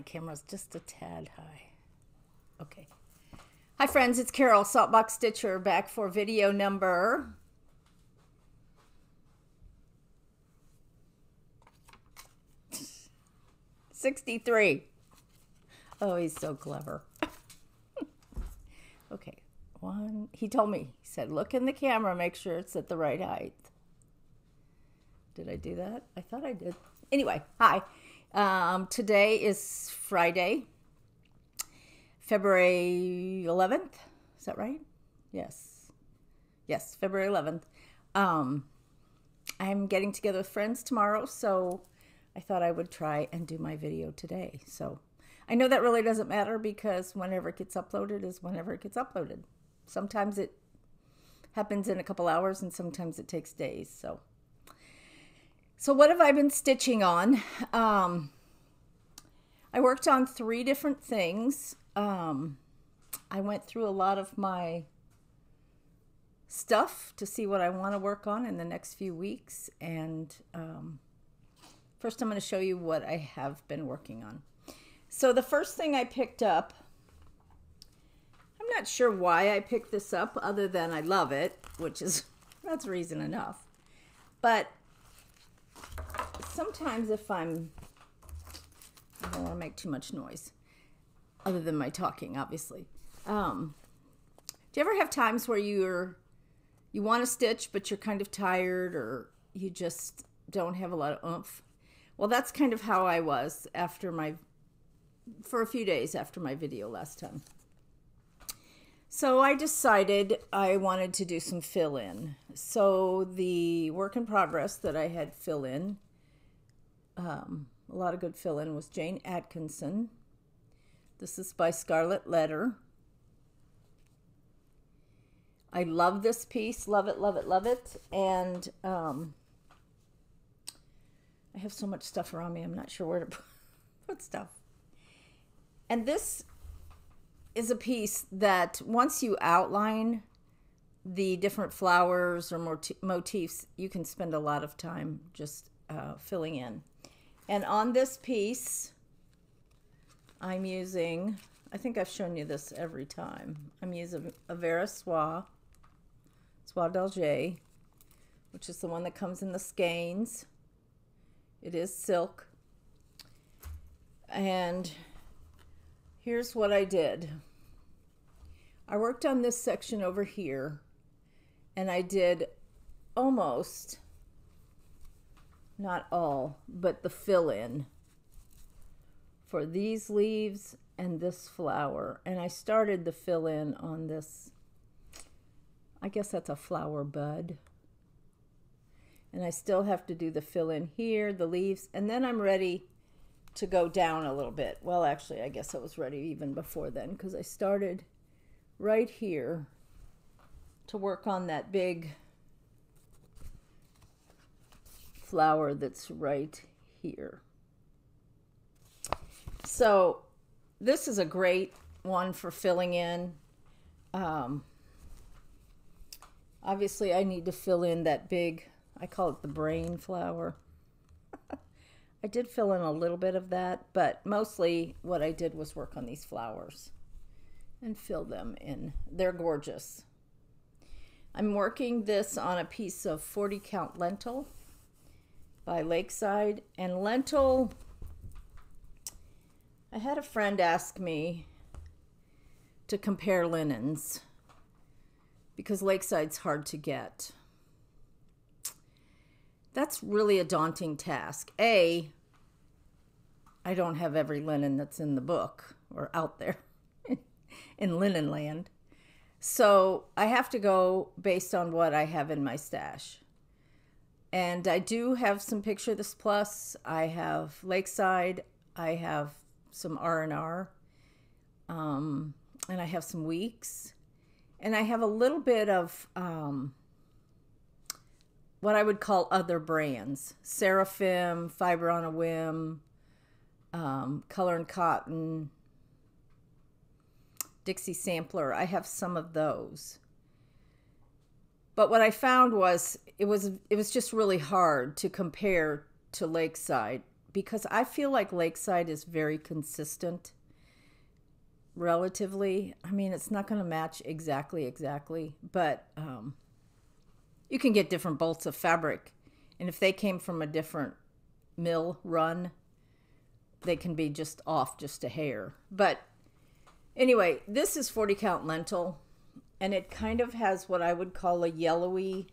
My camera's just a tad high. Okay. Hi friends, it's Carol, Saltbox Stitcher, back for video number 63. Oh, he's so clever. Okay, he told me, he said, look in the camera, make sure it's at the right height. Did I do that? I thought I did. Anyway, hi. Today is Friday, February 11th. Is that right? Yes. Yes, February 11th. I'm getting together with friends tomorrow, so I thought I would try and do my video today. So I know that really doesn't matter because whenever it gets uploaded is whenever it gets uploaded. Sometimes it happens in a couple hours and sometimes it takes days. So what have I been stitching on? I worked on 3 different things. I went through a lot of my stuff to see what I want to work on in the next few weeks. And first I'm going to show you what I have been working on. So the first thing I picked up, I'm not sure why I picked this up other than I love it, that's reason enough. But sometimes if I don't want to make too much noise, other than my talking, obviously. Do you ever have times where you want to stitch, but you're kind of tired or you just don't have a lot of oomph? Well, that's kind of how I was for a few days after my video last time. So I decided I wanted to do some fill-in. So the work in progress that I had fill-in, a lot of good fill-in, was Jane Atkinson. This is by Scarlett Letter. I love this piece. Love it, love it, love it. And I have so much stuff around me, I'm not sure where to put stuff. And this is a piece that once you outline the different flowers or motifs, you can spend a lot of time just filling in. And on this piece, I'm using, I think I've shown you this every time, I'm using a Vera Soie d'Alger, which is the one that comes in the skeins. It is silk. And here's what I did. I worked on this section over here, and I did almost, not all, but the fill-in for these leaves and this flower. And I started the fill-in on this, I guess that's a flower bud. And I still have to do the fill-in here, the leaves, and then I'm ready to go down a little bit. Well, actually, I guess I was ready even before then because I started right here to work on that big flower that's right here. So this is a great one for filling in. Obviously, I need to fill in that big, I call it the brain flower. I did fill in a little bit of that, but mostly what I did was work on these flowers and fill them in. They're gorgeous. I'm working this on a piece of 40 count lentil by Lakeside. And lentil, I had a friend ask me to compare linens because Lakeside's hard to get. That's really a daunting task. I don't have every linen that's in the book or out there in linen land. So I have to go based on what I have in my stash. And I do have some Picture This Plus. I have Lakeside. I have some R&R. And I have some Weeks. And I have a little bit of what I would call other brands. Seraphim, Fiber on a Whim, Color and Cotton, Dixie Sampler. I have some of those. But what I found was it was just really hard to compare to Lakeside because I feel like Lakeside is very consistent relatively. I mean, it's not going to match exactly, but you can get different bolts of fabric. And if they came from a different mill run, they can be just off just a hair. But anyway, this is 40 count lentil, and it kind of has what I would call a yellowy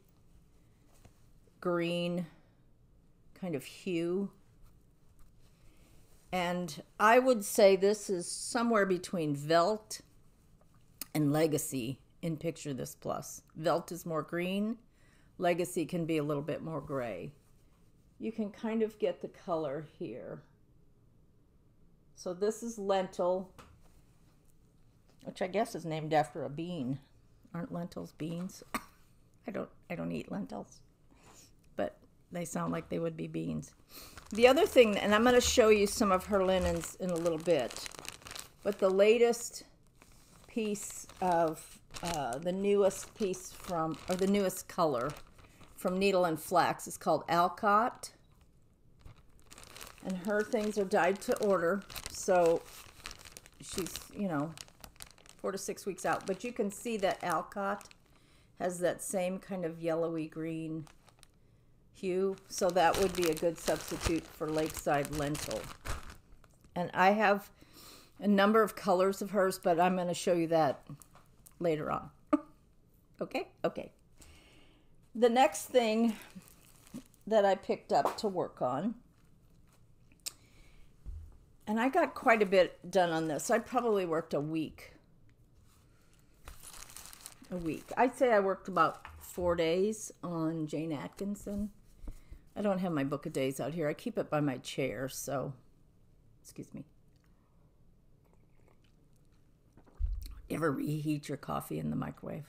green kind of hue. And I would say this is somewhere between Velt and Legacy in Picture This Plus. Velt is more green. Legacy can be a little bit more gray. You can kind of get the color here. So this is lentil, which I guess is named after a bean. Aren't lentils beans? I don't eat lentils, but they sound like they would be beans. The other thing, and I'm going to show you some of her linens in a little bit, but the latest piece of the newest piece from, or the newest color from Needle and Flax is called Alcott. And her things are dyed to order, so she's, you know, 4 to 6 weeks out. But you can see that Alcott has that same kind of yellowy green hue, so that would be a good substitute for Lakeside lentil. And I have a number of colors of hers, but I'm going to show you that later on. Okay? Okay. The next thing that I picked up to work on, and I got quite a bit done on this. I probably worked a week. I'd say I worked about 4 days on Jane Atkinson. I don't have my book of days out here. I keep it by my chair, so excuse me. You ever reheat your coffee in the microwave?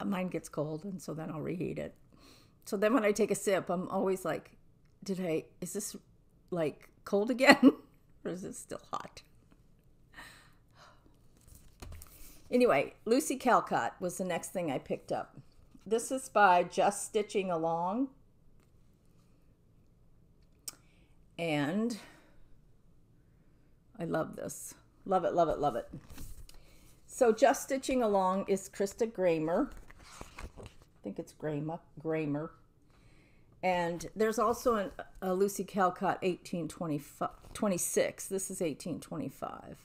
Mine gets cold, and so then I'll reheat it. So then when I take a sip, I'm always like, is this like cold again? Or is it still hot? Anyway, Lucy Calcott was the next thing I picked up. This is by Just Stitching Along. And I love this. Love it, love it, love it. So Just Stitching Along is Krista Gramer. I think it's Gramer. And there's also a Lucy Calcott 1826. This is 1825.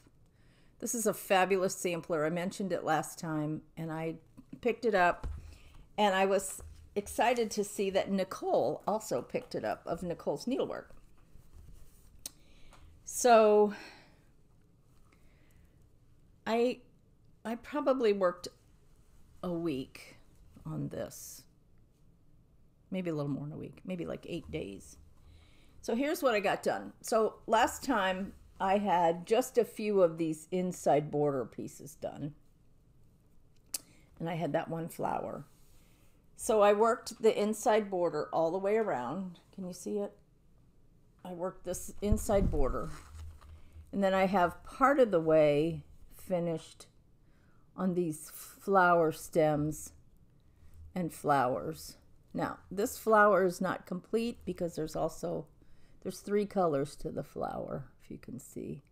This is a fabulous sampler. I mentioned it last time, and I picked it up. And I was excited to see that Nicole also picked it up, of Nicole's Needlework. So I probably worked a week on this. Maybe a little more than a week. Maybe like 8 days. So here's what I got done. So last time I had just a few of these inside border pieces done. And I had that one flower. So I worked the inside border all the way around. Can you see it? I worked this inside border. And then I have part of the way finished on these flower stems and flowers. Now, this flower is not complete because there's 3 colors to the flower, if you can see.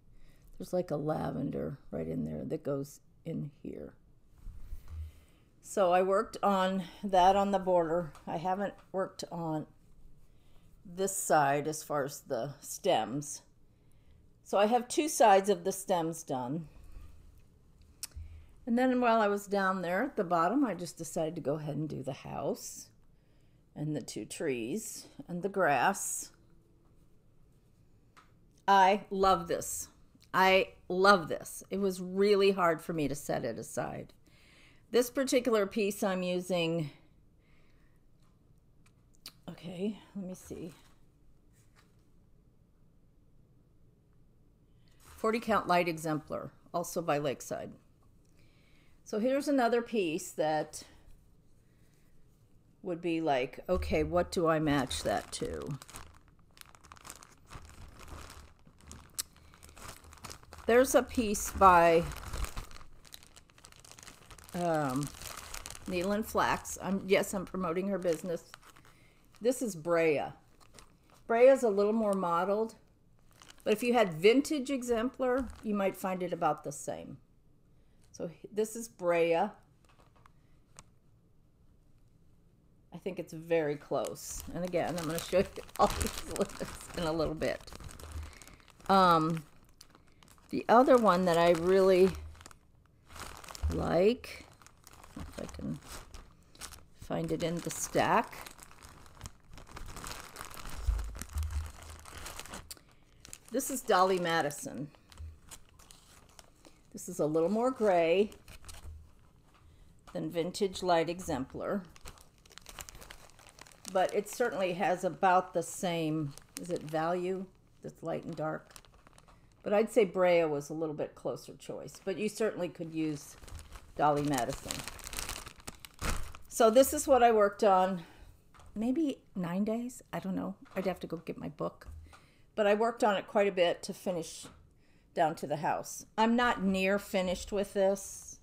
There's like a lavender right in there that goes in here. So I worked on that on the border. I haven't worked on this side as far as the stems. So I have 2 sides of the stems done. And then while I was down there at the bottom, I just decided to go ahead and do the house and the 2 trees and the grass. I love this. I love this. It was really hard for me to set it aside. This particular piece I'm using, okay, let me see. 40 count light exemplar, also by Lakeside. So here's another piece that would be like, okay, what do I match that to? There's a piece by Needle and Flax. Yes, I'm promoting her business. This is Brea. Brea is a little more mottled, but if you had vintage exemplar, you might find it about the same. So this is Brea. I think it's very close. And again, I'm going to show you all these lists in a little bit. The other one that I really like, if I can find it in the stack. This is Dolly Madison. This is a little more gray than Vintage Light Exemplar, but it certainly has about the same, is it value? That's light and dark. But I'd say Brea was a little bit closer choice, but you certainly could use Dolly Madison. So this is what I worked on, maybe 9 days. I don't know. I'd have to go get my book. But I worked on it quite a bit to finish down to the house. I'm not near finished with this.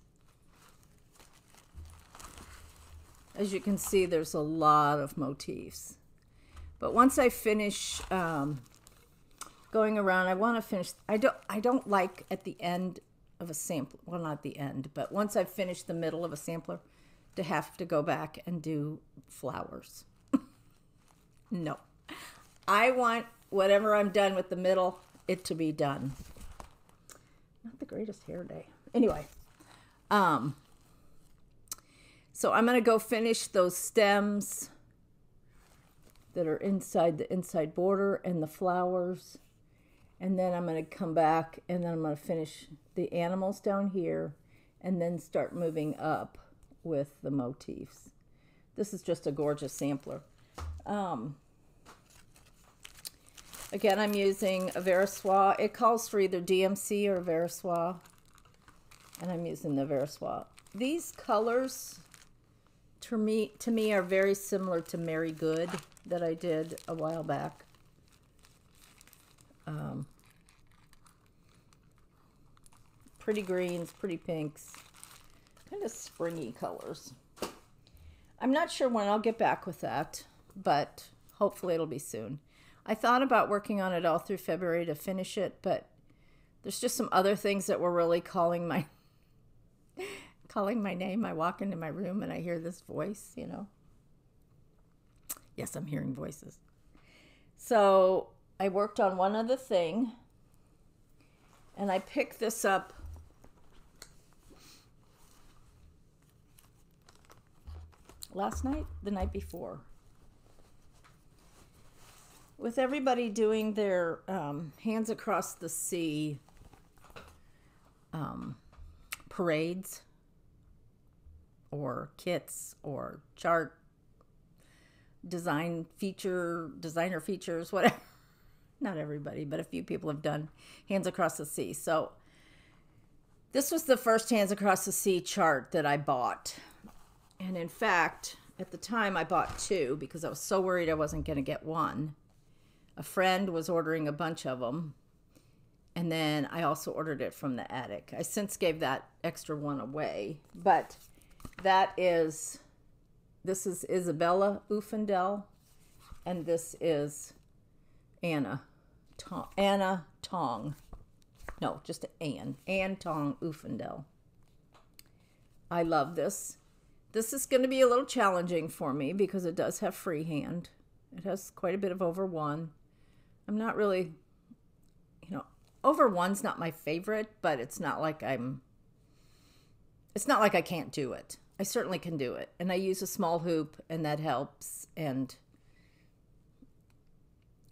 As you can see, there's a lot of motifs. But once I finish going around, I want to finish. I don't like at the end of a sampler, well, not the end, but once I've finished the middle of a sampler, to have to go back and do flowers. No. I want whatever I'm done with the middle, it to be done. Not the greatest hair day. Anyway, so I'm going to go finish those stems that are inside the inside border and the flowers. And then I'm going to come back and then I'm going to finish the animals down here and then start moving up with the motifs. This is just a gorgeous sampler. Again, I'm using a Versoix. It calls for either DMC or Versoix, and I'm using the Versoix. These colors, to me, are very similar to Mary Good that I did a while back. Pretty greens, pretty pinks, kind of springy colors. I'm not sure when I'll get back with that, but hopefully it'll be soon. I thought about working on it all through February to finish it, but there's just some other things that were really calling my name. I walk into my room and I hear this voice, you know. Yes, I'm hearing voices. So I worked on one other thing, and I picked this up last night, the night before. With everybody doing their Hands Across the Sea parades or kits or chart designer features, whatever. Not everybody, but a few people have done Hands Across the Sea. So this was the first Hands Across the Sea chart that I bought. And in fact, at the time I bought two because I was so worried I wasn't going to get one. A friend was ordering a bunch of them, and then I also ordered it from the Attic. I since gave that extra one away, but this is Isabella Uffendell, and this is Anna Tong. No, just Anne Tong Uffendell. I love this. This is going to be a little challenging for me because it does have freehand. It has quite a bit of over one. I'm not really, over one's not my favorite, but it's not like I can't do it. I certainly can do it. And I use a small hoop, and that helps. And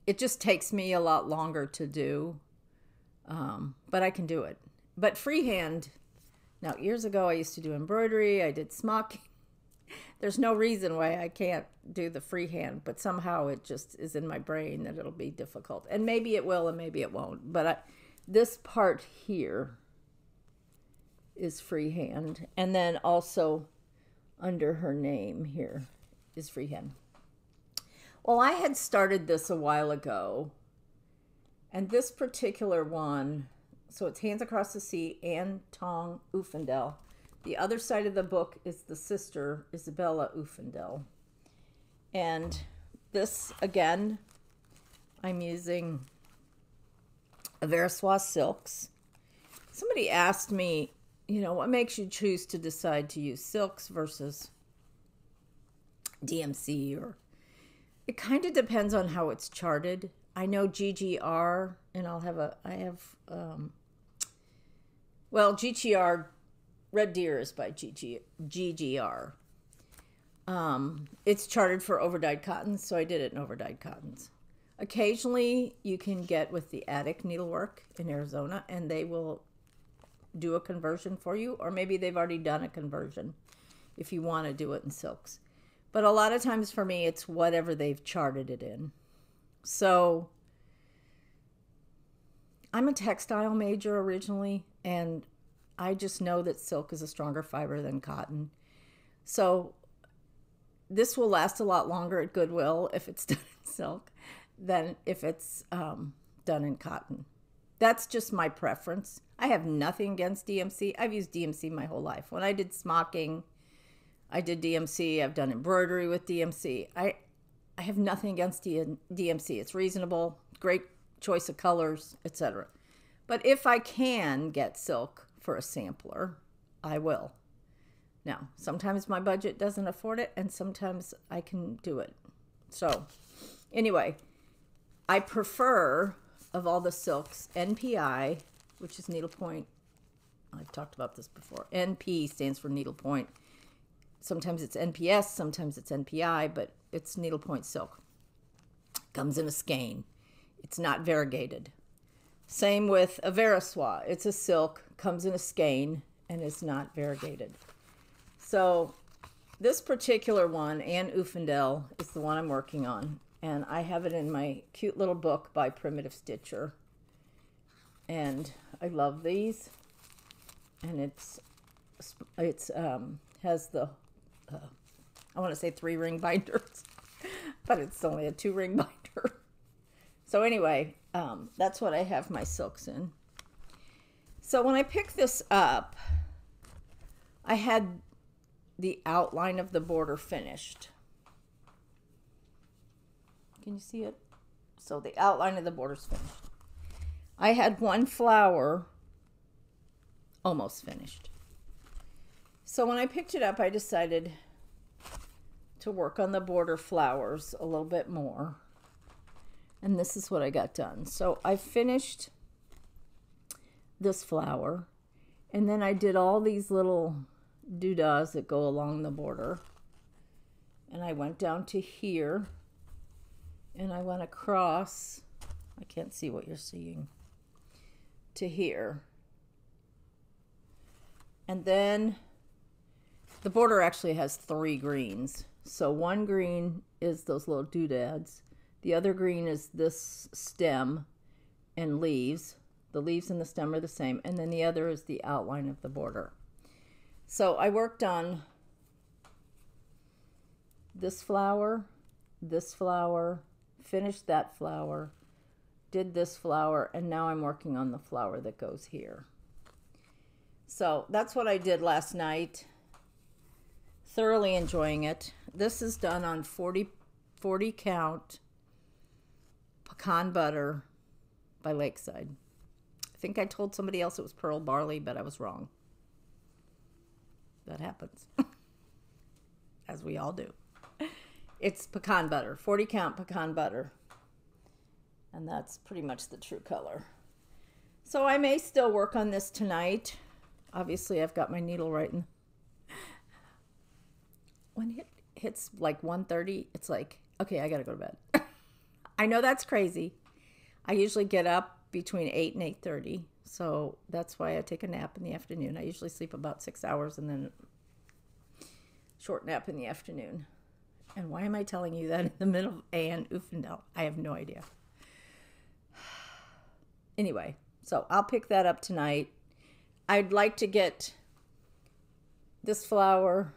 it just takes me a lot longer to do, but I can do it. But freehand, now years ago I used to do embroidery, I did smocking. There's no reason why I can't do the freehand, but somehow it just is in my brain that it'll be difficult. And maybe it will and maybe it won't. But this part here is freehand. And then also under her name here is freehand. Well, I had started this a while ago. And this particular one, so it's Hands Across the Sea, Anne Tong Uffendell. The other side of the book is the sister, Isabella Uffendell. And this, again, I'm using Aversois silks. Somebody asked me, you know, what makes you choose to decide to use silks versus DMC? Or it kind of depends on how it's charted. I know GGR, and well, GGR, Red Deer is by GGR. It's charted for overdyed cottons, so I did it in overdyed cottons. Occasionally, you can get with the Attic Needlework in Arizona, and they will do a conversion for you, or maybe they've already done a conversion if you want to do it in silks. But a lot of times for me, it's whatever they've charted it in. So I'm a textile major originally, and I just know that silk is a stronger fiber than cotton. So this will last a lot longer at Goodwill if it's done in silk than if it's done in cotton. That's just my preference. I have nothing against DMC. I've used DMC my whole life. When I did smocking, I did DMC. I've done embroidery with DMC. I have nothing against DMC. It's reasonable, great choice of colors, etc. But if I can get silk for a sampler, I will. Now, sometimes my budget doesn't afford it, and sometimes I can do it. So, anyway, I prefer, of all the silks, NPI, which is needlepoint. I've talked about this before. NP stands for needlepoint. Sometimes it's NPS, sometimes it's NPI, but it's needlepoint silk. Comes in a skein. It's not variegated. Same with Aversois. It's a silk, comes in a skein, and is not variegated. So this particular one, Anne Uffendell, is the one I'm working on. And I have it in my cute little book by Primitive Stitcher. And I love these. And it's has the, I want to say 3-ring binders, but it's only a 2-ring binder. So anyway, that's what I have my silks in. So when I picked this up, I had the outline of the border finished. Can you see it? So the outline of the border's finished. I had one flower almost finished. So when I picked it up, I decided to work on the border flowers a little bit more. And this is what I got done. So I finished this flower, and then I did all these little doodahs that go along the border. And I went down to here, and I went across, I can't see what you're seeing, to here. And then the border actually has 3 greens. So one green is those little doodads. The other green is this stem and leaves. The leaves and the stem are the same. And then the other is the outline of the border. So I worked on this flower, finished that flower, did this flower, and now I'm working on the flower that goes here. So that's what I did last night. Thoroughly enjoying it. This is done on 40 count pecan butter by Lakeside. I think I told somebody else it was pearl barley, but I was wrong. That happens. As we all do. It's pecan butter, 40 count pecan butter. And that's pretty much the true color. So I may still work on this tonight. Obviously, I've got my needle right in. When it hits like 1:30, it's like, okay, I gotta go to bed. I know that's crazy. I usually get up between 8 and 8:30, so that's why I take a nap in the afternoon. I usually sleep about 6 hours and then short nap in the afternoon. And why am I telling you that in the middle of Anne Uffendell? I have no idea. Anyway, so I'll pick that up tonight. I'd like to get this flower,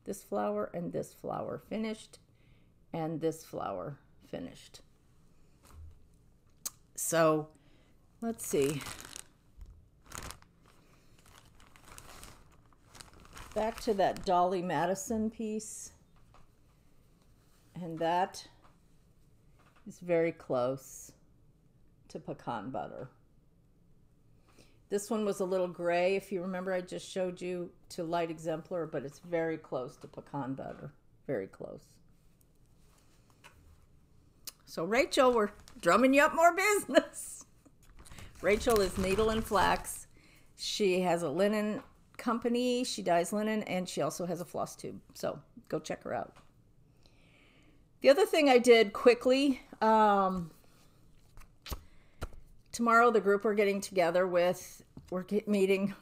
and this flower finished, and this flower finished. So let's see. Back to that Dolly Madison piece. And that is very close to pecan butter. This one was a little gray. If you remember, I just showed you to light exemplar, but it's very close to pecan butter. Very close. So Rachel, we're drumming you up more business. Rachel is Needle and Flax. She has a linen company. She dyes linen, and she also has a floss tube. So go check her out. The other thing I did quickly, tomorrow the group we're getting together with, we're meeting.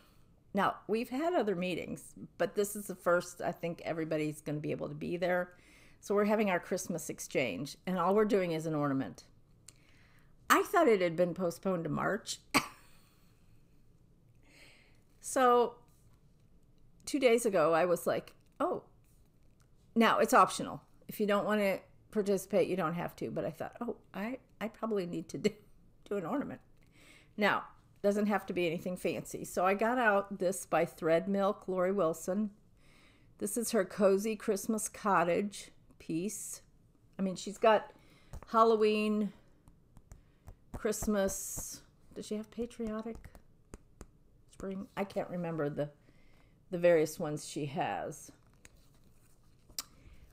Now, we've had other meetings, but this is the first I think everybody's going to be able to be there. So we're having our Christmas exchange, and all we're doing is an ornament. I thought it had been postponed to March. So 2 days ago, I was like, oh, now it's optional. If you don't want to participate, you don't have to. But I thought, oh, I probably need to do an ornament. Now, doesn't have to be anything fancy. So I got out this by Thread Milk, Lori Wilson. This is her Cozy Christmas Cottage piece. I mean, she's got Halloween, Christmas. Does she have patriotic? Spring? I can't remember the various ones she has.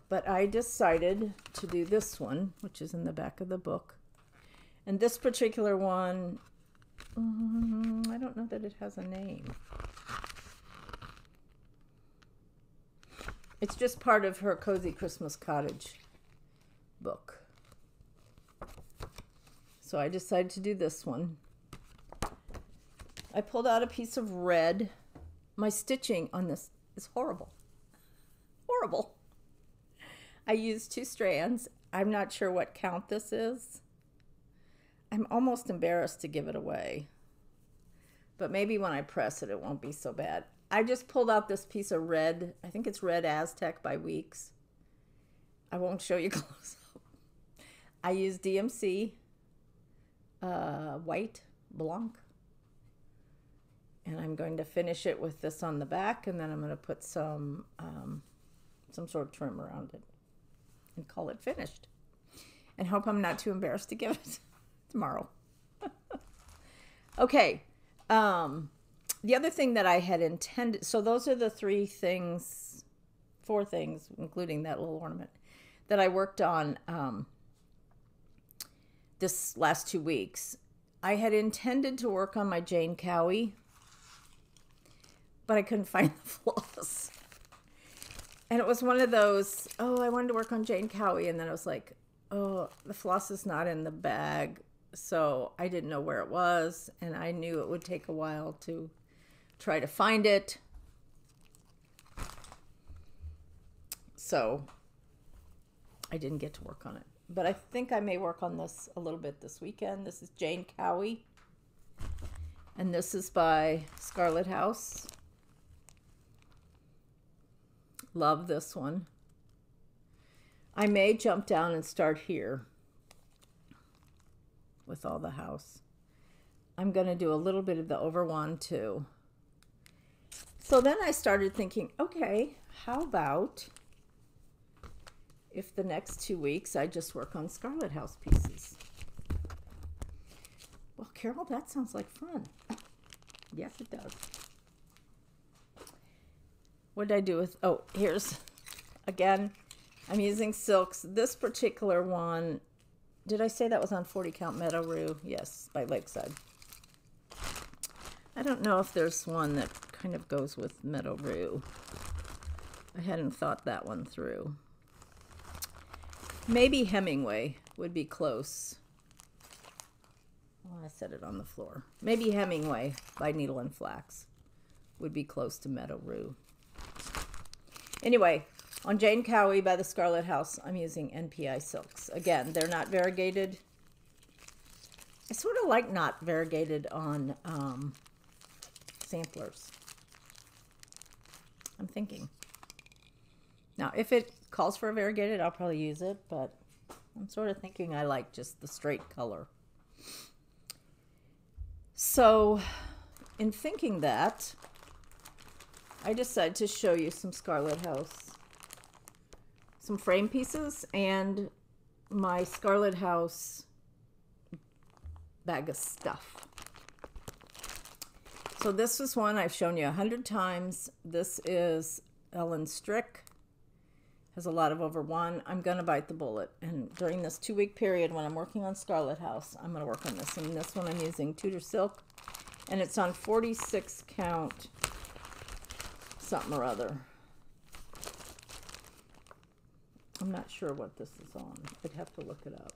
But I decided to do this one, which is in the back of the book. And this particular one, I don't know that it has a name. It's just part of her Cozy Christmas Cottage book. So I decided to do this one. I pulled out a piece of red. My stitching on this is horrible. Horrible. I used 2 strands. I'm not sure what count this is. I'm almost embarrassed to give it away. But maybe when I press it, it won't be so bad. I just pulled out this piece of red. I think it's Red Aztec by Weeks. I won't show you close up. I used DMC white Blanc. And I'm going to finish it with this on the back, and then I'm going to put some sort of trim around it and call it finished. And hope I'm not too embarrassed to give it tomorrow. Okay. The other thing that I had intended, so those are the 4 things, including that little ornament, that I worked on this last 2 weeks. I had intended to work on my Jane Cowie, but I couldn't find the floss. And it was one of those, oh, I wanted to work on Jane Cowie, and then I was like, oh, the floss is not in the bag, so I didn't know where it was, and I knew it would take a while to try to find it. So I didn't get to work on it. But I think I may work on this a little bit this weekend. This is Jane Cowie. And this is by Scarlett House. Love this one. I may jump down and start here with all the house. I'm going to do a little bit of the overwand too. So then I started thinking, okay, how about if the next 2 weeks I just work on Scarlett House pieces? Well, Carol, that sounds like fun. Yes, it does. What did I do with, oh, here's, again, I'm using silks. This particular one, did I say that was on 40 count Meadow Rue? Yes, by Lakeside. I don't know if there's one that kind of goes with Meadow Rue. I hadn't thought that one through. Maybe Hemingway would be close. Oh, I set it on the floor. Maybe Hemingway by Needle and Flax would be close to Meadow Rue. Anyway, on Jane Cowie by the Scarlett House, I'm using NPI silks. Again, they're not variegated. I sort of like not variegated on samplers. I'm thinking. Now, if it calls for a variegated, I'll probably use it, but I'm sort of thinking I like just the straight color. So, in thinking that, I decided to show you some Scarlett House, some frame pieces, and my Scarlett House bag of stuff. So this is one I've shown you 100 times. This is Ellen Strick. Has a lot of over one. I'm going to bite the bullet. And during this 2-week period when I'm working on Scarlett House, I'm going to work on this. And this one I'm using Tudor Silk. And it's on 46 count something or other. I'm not sure what this is on. I'd have to look it up.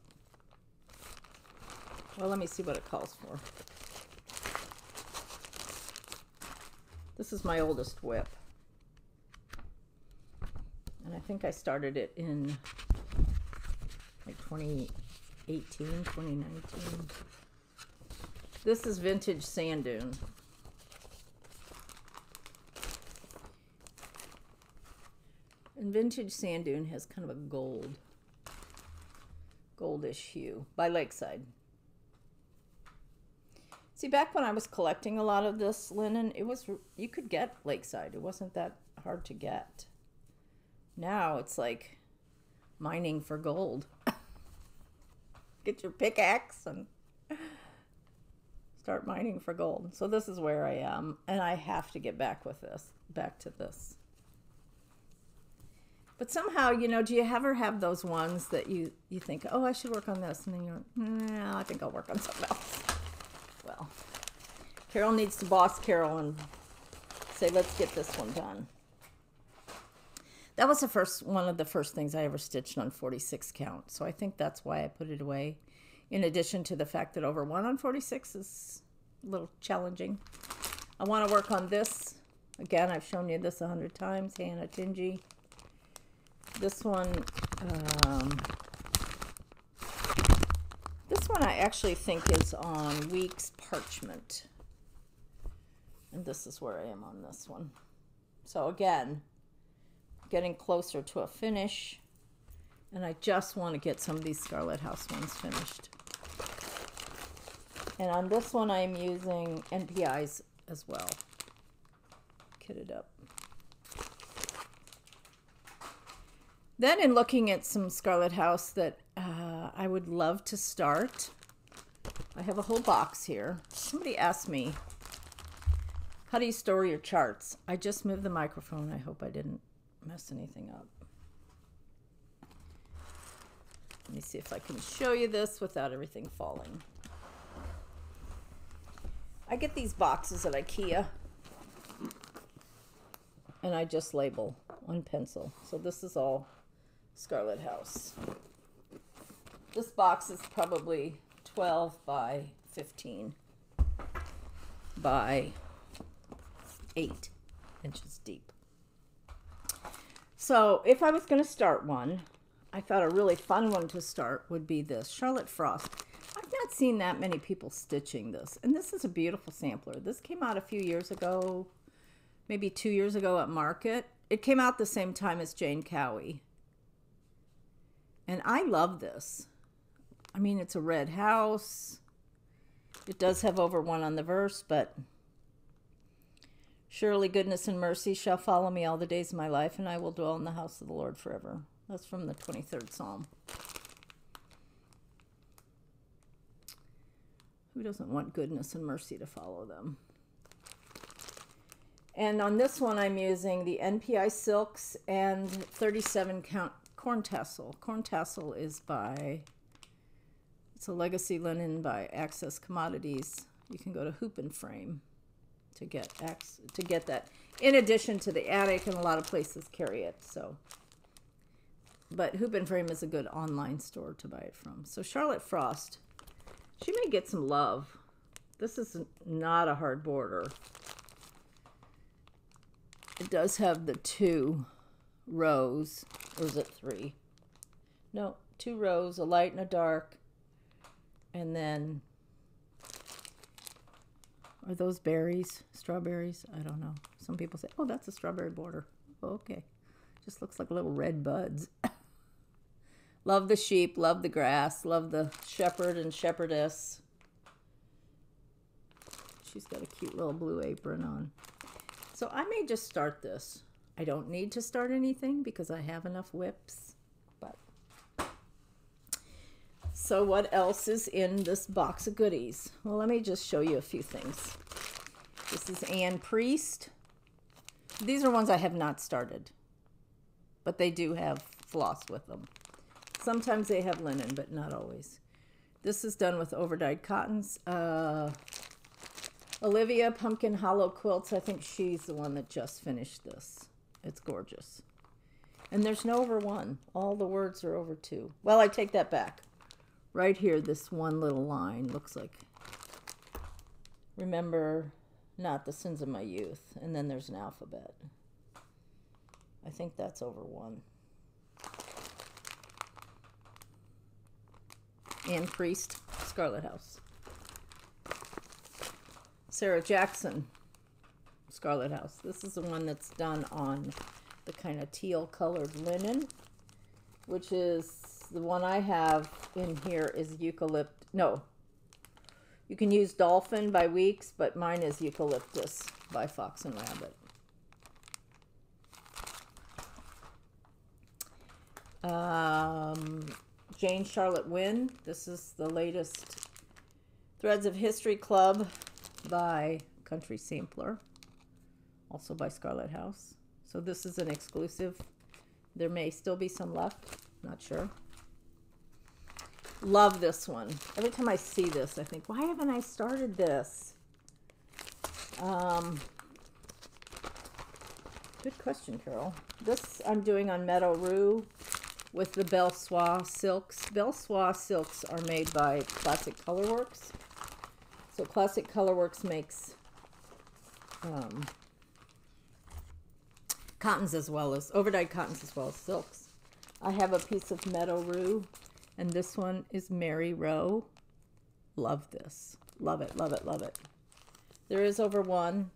Well, let me see what it calls for. This is my oldest whip. And I think I started it in like 2018, 2019. This is vintage sand dune. And vintage sand dune has kind of a goldish hue by Lakeside. See, back when I was collecting a lot of this linen, you could get Lakeside. It wasn't that hard to get. Now it's like mining for gold. Get your pickaxe and start mining for gold. So this is where I am, and I have to get back to this. But somehow, you know, do you ever have those ones that you think, oh, I should work on this, and then you're, no, I think I'll work on something else. Well, Carol needs to boss Carol and say, let's get this one done. That was one of the first things I ever stitched on 46 count. So I think that's why I put it away. In addition to the fact that over 1 on 46 is a little challenging. I want to work on this. Again, I've shown you this 100 times. Hannah Tingy. This one I actually think is on Weeks Parchment. And this is where I am on this one. So again, getting closer to a finish, and I just want to get some of these Scarlett House ones finished. And on this one I'm using NPIs as well, kitted up. Then in looking at some Scarlett House that I would love to start, I have a whole box here. Somebody asked me, how do you store your charts? I just moved the microphone. I hope I didn't mess anything up. Let me see if I can show you this without everything falling. I get these boxes at IKEA and I just label on pencil. So this is all Scarlett House. This box is probably 12 by 15 by 8 inches deep. So if I was going to start one, I thought a really fun one to start would be this Charlotte Frost. I've not seen that many people stitching this, and this is a beautiful sampler. This came out a few years ago, maybe 2 years ago at Market. It came out the same time as Jane Cowie. And I love this. I mean, it's a red house. It does have over 1 on the verse, but surely goodness and mercy shall follow me all the days of my life, and I will dwell in the house of the Lord forever. That's from the 23rd Psalm. Who doesn't want goodness and mercy to follow them? And on this one, I'm using the NPI Silks and 37 count Corn Tassel. Corn Tassel is it's a legacy linen by Access Commodities. You can go to Hoop and Frame to get that. In addition to the Attic, and a lot of places carry it. So, but Hoop and Frame is a good online store to buy it from. So Charlotte Frost, she may get some love. This is not a hard border. It does have the 2 rows, or is it 3? No, 2 rows, a light and a dark, and then, are those berries, strawberries? I don't know. Some people say, oh, that's a strawberry border. Oh, okay. Just looks like little red buds. Love the sheep, love the grass, love the shepherd and shepherdess. She's got a cute little blue apron on. So I may just start this. I don't need to start anything because I have enough whips. But So what else is in this box of goodies? Well, let me just show you a few things. This is Ann Priest. These are ones I have not started, but they do have floss with them. Sometimes they have linen, but not always. This is done with overdyed cottons. Olivia Pumpkin Hollow Quilts. I think she's the one that just finished this. It's gorgeous. And there's no over 1. All the words are over 2. Well, I take that back. Right here, this one little line looks like, remember not the sins of my youth. And then there's an alphabet. I think that's over 1. Ann Priest, Scarlett House. Sarah Jackson, Scarlett House. This is the one that's done on the kind of teal colored linen, which is the one I have in here is eucalyptus. No, you can use Dolphin by Weeks, but mine is Eucalyptus by Fox and Rabbit. Jane Charlotte Wynn. This is the latest Threads of History Club by Country Sampler, also by Scarlett House. So this is an exclusive. There may still be some left, not sure. Love this one. Every time I see this, I think, why haven't I started this? Good question, Carol. This I'm doing on Meadow Rue with the Belle Soie silks. Belle Soie silks are made by Classic Colorworks. So Classic Colorworks makes cottons as well as overdyed cottons as well as silks. I have a piece of Meadow Rue, and this one is Mary Rowe. Love this. Love it, love it, love it. There is over 1.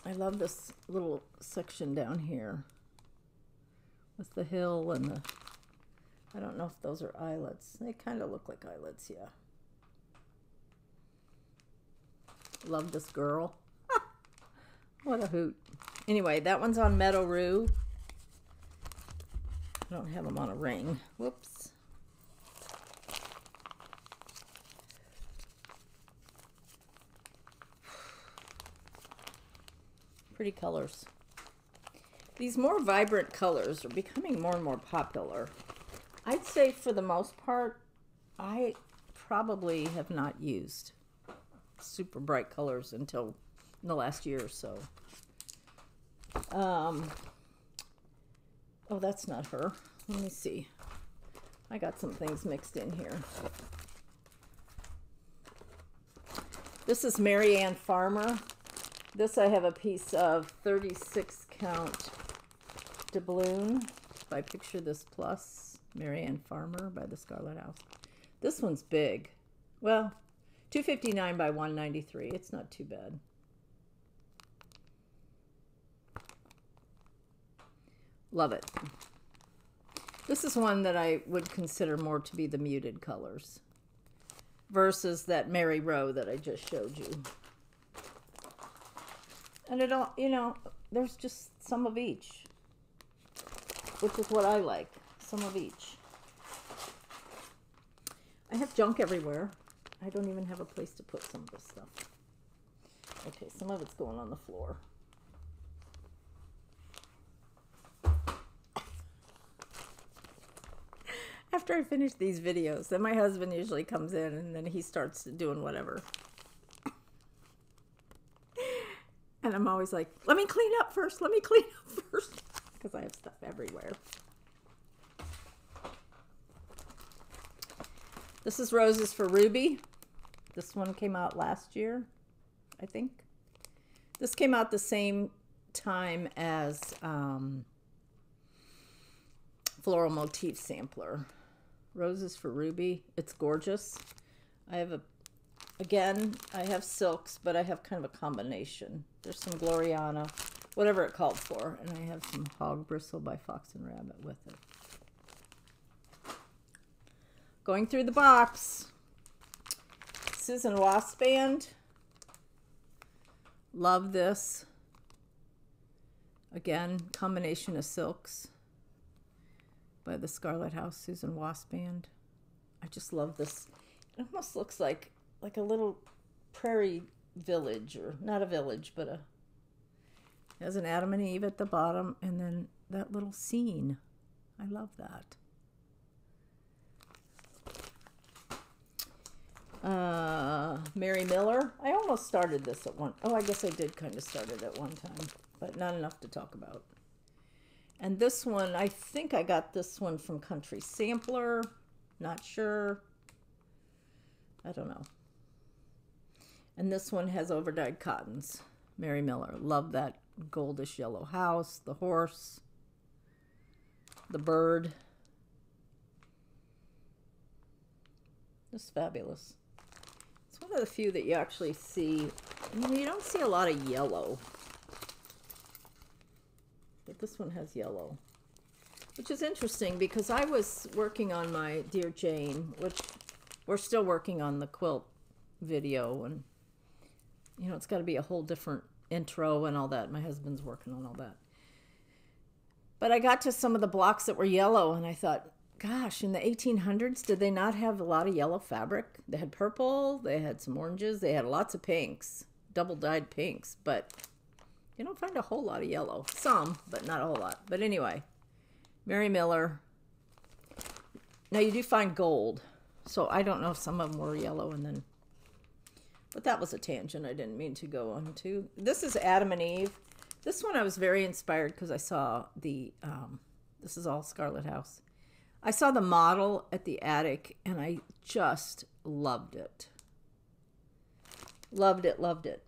I love this little section down here with the hill and the, I don't know if those are eyelets. They kind of look like eyelets, yeah. Love this girl. What a hoot. Anyway, that one's on Meadow Rue. I don't have them on a ring. Whoops. Pretty colors. These more vibrant colors are becoming more and more popular. I'd say for the most part, I probably have not used super bright colors until in the last year or so. Oh, that's not her. Let me see. I got some things mixed in here. This is Mary Ann Farmer. This I have a piece of 36 count doubloon by Picture This Plus, Mary Ann Farmer by the Scarlett House. This one's big. Well, $2.59 by $1.93. It's not too bad. Love it. This is one that I would consider more to be the muted colors versus that Mary Rowe that I just showed you. And it all, you know, there's just some of each, which is what I like. Some of each. I have junk everywhere. I don't even have a place to put some of this stuff. Okay, some of it's going on the floor. After I finish these videos, then my husband usually comes in and then he starts doing whatever. And I'm always like, let me clean up first, let me clean up first. Because I have stuff everywhere. This is Roses for Ruby. This one came out last year, I think. This came out the same time as Floral Motif Sampler. Roses for Ruby. It's gorgeous. I have again, I have silks, but I have kind of a combination. There's some Gloriana, whatever it called for. And I have some Hog Bristle by Fox and Rabbit with it. Going through the box. Susan Wasp Band. Love this. Again, combination of silks. by the Scarlett House Susan Wasp Band. I just love this. It almost looks like a little prairie village, or not a village, but it has an Adam and Eve at the bottom, and then that little scene. I love that. Mary Miller. I almost started this at one. Oh, I guess I did kind of start it at one time, but not enough to talk about. And this one, I think I got this one from Country Sampler. Not sure. I don't know. And this one has overdyed cottons. Mary Miller. Love that goldish yellow house, the horse, the bird. It's fabulous. It's one of the few that you actually see. You don't see a lot of yellow. But this one has yellow. Which is interesting because I was working on my Dear Jane, which we're still working on the quilt video, and you know, it's got to be a whole different intro and all that. My husband's working on all that. But I got to some of the blocks that were yellow, and I thought, gosh, in the 1800s, did they not have a lot of yellow fabric? They had purple, they had some oranges, they had lots of pinks, double-dyed pinks, but you don't find a whole lot of yellow. Some, but not a whole lot. But anyway, Mary Miller. Now, you do find gold, so I don't know if some of them were yellow and then... But that was a tangent I didn't mean to go on to. This is Adam and Eve. This one I was very inspired because I saw the... this is all Scarlett House. I saw the model at the Attic, and I just loved it. Loved it, loved it.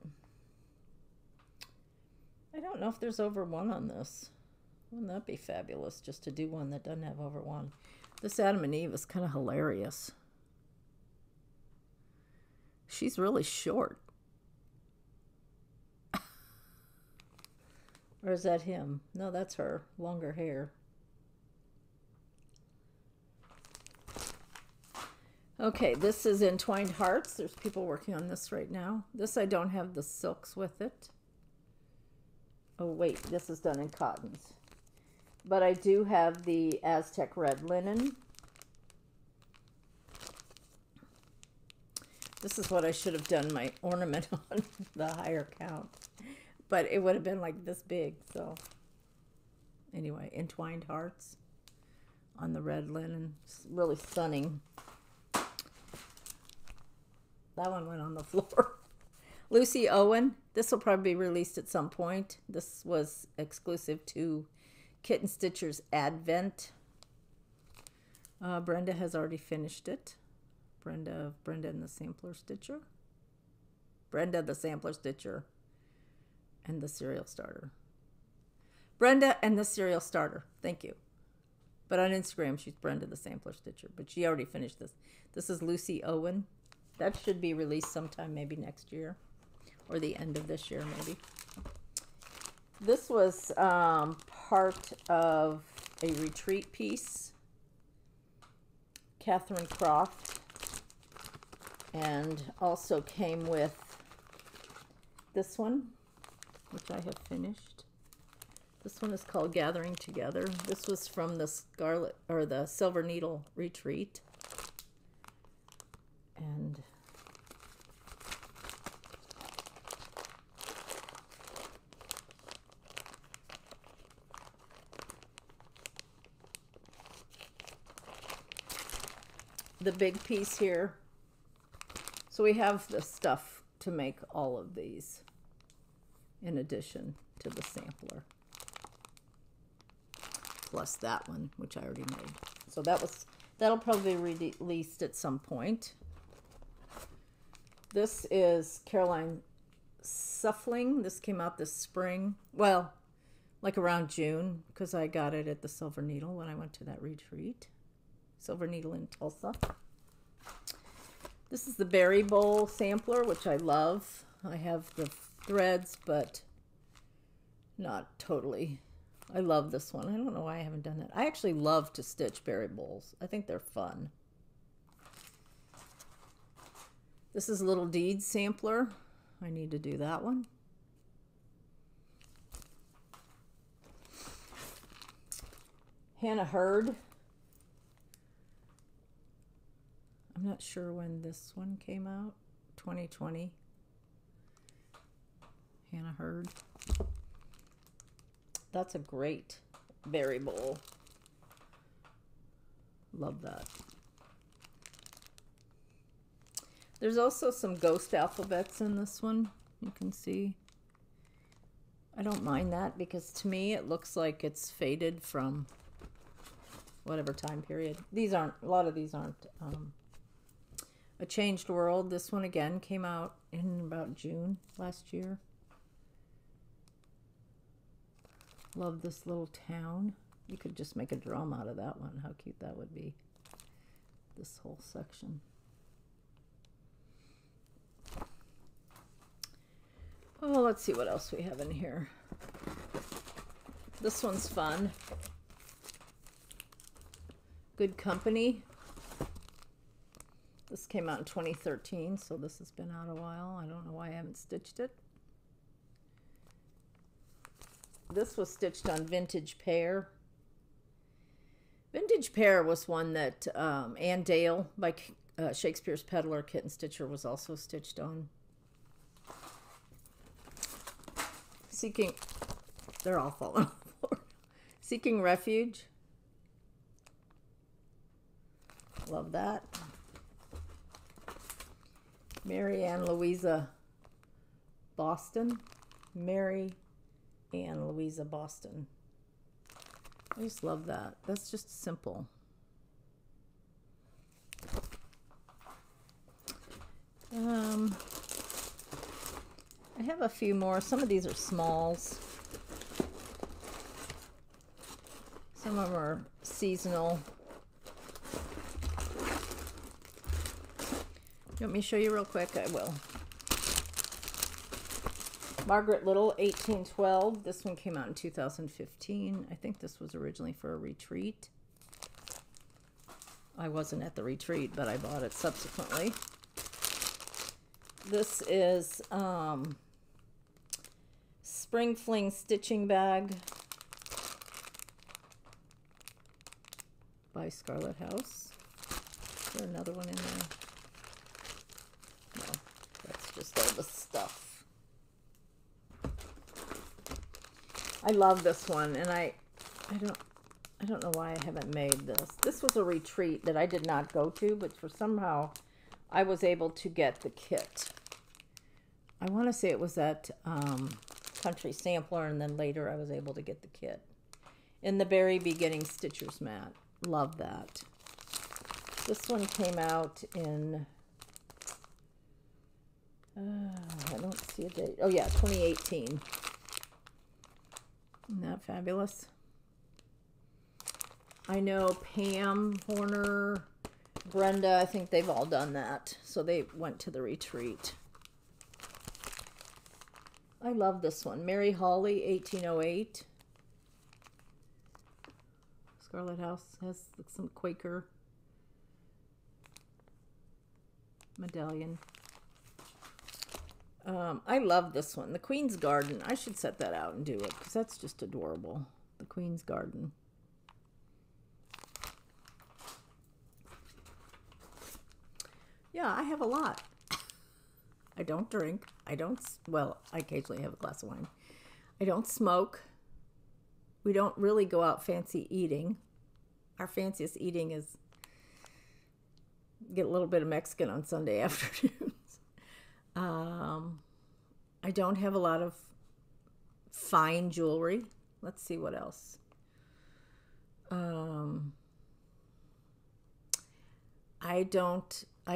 I don't know if there's over one on this. Wouldn't that be fabulous, just to do one that doesn't have over one? This Adam and Eve is kind of hilarious. She's really short. Or is that him? No, that's her. Longer hair. Okay, this is Entwined Hearts. There's people working on this right now. This I don't have the silks with it. Oh, wait, this is done in cottons. But I do have the Aztec Red Linen. This is what I should have done my ornament on, the higher count. But it would have been like this big, so. Anyway, Entwined Hearts on the red linen. It's really stunning. That one went on the floor. Lucy Owen. This will probably be released at some point. This was exclusive to Kitten Stitcher's Advent. Brenda has already finished it. Brenda and the Sampler Stitcher. Brenda the Sampler Stitcher and the Serial Starter. Brenda and the Serial Starter. Thank you. But on Instagram, she's Brenda the Sampler Stitcher. But she already finished this. This is Lucy Owen. That should be released sometime maybe next year. Or the end of this year, maybe. This was part of a retreat piece. Catherine Croft. And also came with this one, which I have finished. This one is called Gathering Together. This was from the Scarlet, or the Silver Needle Retreat. And the big piece here. So we have the stuff to make all of these in addition to the sampler. Plus that one, which I already made. So that'll probably be released at some point. This is Caroline Suffling. This came out this spring. Well, like around June, because I got it at the Silver Needle when I went to that retreat. Silver Needle in Tulsa. This is the Berry Bowl sampler, which I love. I have the threads, but not totally. I love this one. I don't know why I haven't done it. I actually love to stitch berry bowls. I think they're fun. This is Little Deeds sampler. I need to do that one. Hannah Hurd. I'm not sure when this one came out. 2020. Hannah Hurd. That's a great berry bowl. Love that. There's also some ghost alphabets in this one. You can see. I don't mind that because to me it looks like it's faded from whatever time period. These aren't, a lot of these aren't. A Changed World. This one again came out in about June last year. Love this little town. You could just make a drum out of that one. How cute that would be. This whole section. Oh, let's see what else we have in here. This one's fun. Good Company. This came out in 2013, so this has been out a while. I don't know why I haven't stitched it. This was stitched on Vintage Pear. Vintage Pear was one that Ann Dale by Shakespeare's Peddler Kitten Stitcher was also stitched on. Seeking, they're all falling on the floor. Seeking Refuge. Love that. Mary Ann Louisa Boston. Mary Ann Louisa Boston. I just love that. That's just simple. I have a few more. Some of these are smalls. Some of them are seasonal. You want me to show you real quick? I will. Margaret Little, 1812. This one came out in 2015. I think this was originally for a retreat. I wasn't at the retreat, but I bought it subsequently. This is Spring Fling Stitching Bag by Scarlett House. Is there another one in there? No, that's just all the stuff. I love this one, and I don't know why I haven't made this. This was a retreat that I did not go to, but for somehow I was able to get the kit. I want to say it was at Country Sampler, and then later I was able to get the kit. In the very beginning Stitcher's mat. Love that. This one came out in, I don't see a date. Oh yeah, 2018. Isn't that fabulous? I know Pam, Horner, Brenda, I think they've all done that. So they went to the retreat. I love this one. Mary Hawley, 1808. Scarlett House has some Quaker medallion. I love this one. The Queen's Garden. I should set that out and do it because that's just adorable. The Queen's Garden. Yeah, I have a lot. I don't drink. Well, I occasionally have a glass of wine. I don't smoke. We don't really go out fancy eating. Our fanciest eating is get a little bit of Mexican on Sunday afternoons. I don't have a lot of fine jewelry. Let's see what else. I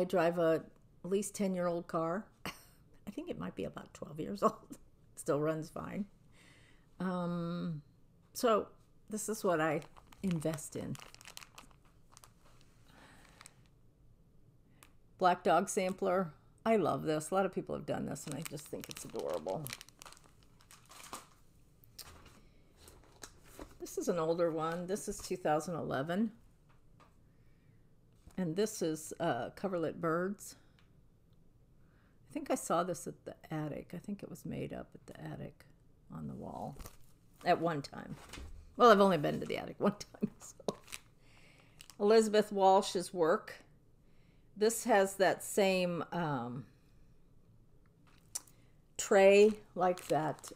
drive at least 10-year-old car. I think it might be about 12 years old. Still runs fine. So this is what I invest in. Black Dog Sampler. I love this. A lot of people have done this, and I just think it's adorable. This is an older one. This is 2011. And this is Coverlet Birds. I think I saw this at the attic. I think it was made up at the attic on the wall at one time. Well, I've only been to the attic one time. So. Elizabeth Walsh's work. This has that same tray like that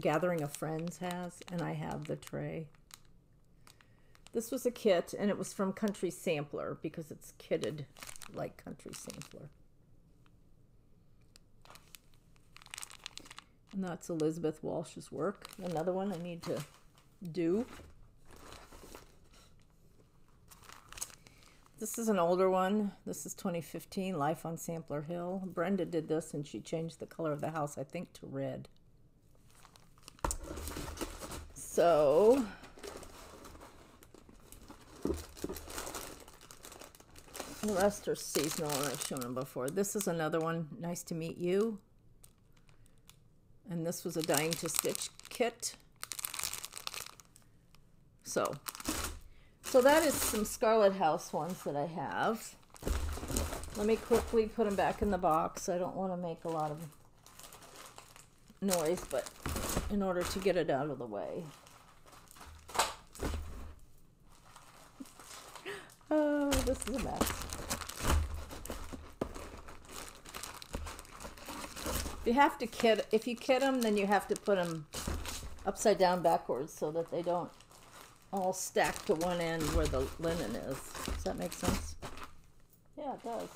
Gathering of Friends has, and I have the tray. This was a kit, and it was from Country Sampler because it's kitted like Country Sampler. And that's Elizabeth Walsh's work. Another one I need to do. This is an older one. This is 2015, Life on Sampler Hill. Brenda did this, and she changed the color of the house, I think, to red. So, the rest are seasonal, and I've shown them before. This is another one, Nice to Meet You. And this was a Dying to Stitch kit. So that is some Scarlett House ones that I have. Let me quickly put them back in the box. I don't want to make a lot of noise, but in order to get it out of the way. Oh, this is a mess. If you kit them, then you have to put them upside down backwards so that they don't all stack to one end where the linen is. Does that make sense? Yeah, it does.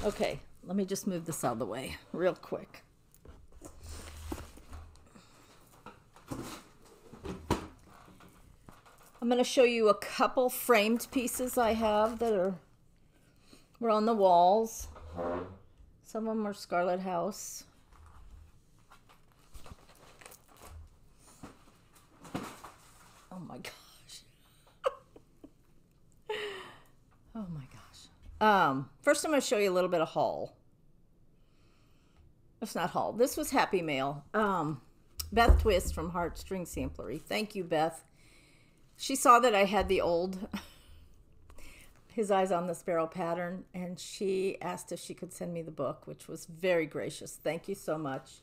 Okay, let me just move this out of the way real quick. I'm going to show you a couple framed pieces I have that were on the walls. Some of them are Scarlett House. Oh my gosh. Oh my gosh. First I'm going to show you a little bit of haul. It's not haul. This was Happy Mail. Beth Twist from Heartstring Samplery. Thank you, Beth. She saw that I had the old His Eyes on the Sparrow pattern, and she asked if she could send me the book, which was very gracious. Thank you so much.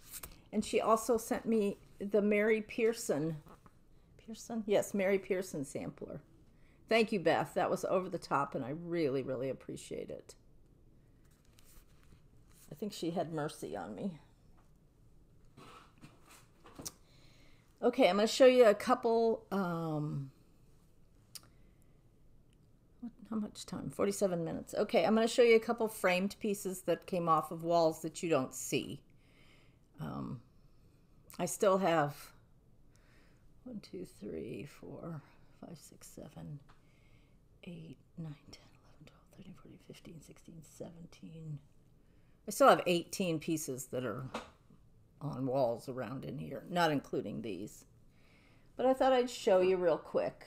And she also sent me the Mary Pearson. Yes, Mary Pearson sampler. Thank you, Beth. That was over the top, and I really, really appreciate it. I think she had mercy on me. Okay, I'm going to show you a couple, how much time? 47 minutes. Okay, I'm going to show you a couple framed pieces that came off of walls that you don't see. I still have 1, 2, 3, 4, 5, 6, 7, 8, 9, 10, 11, 12, 13, 14, 15, 16, 17. I still have 18 pieces that are on walls around in here, not including these. But I thought I'd show you real quick.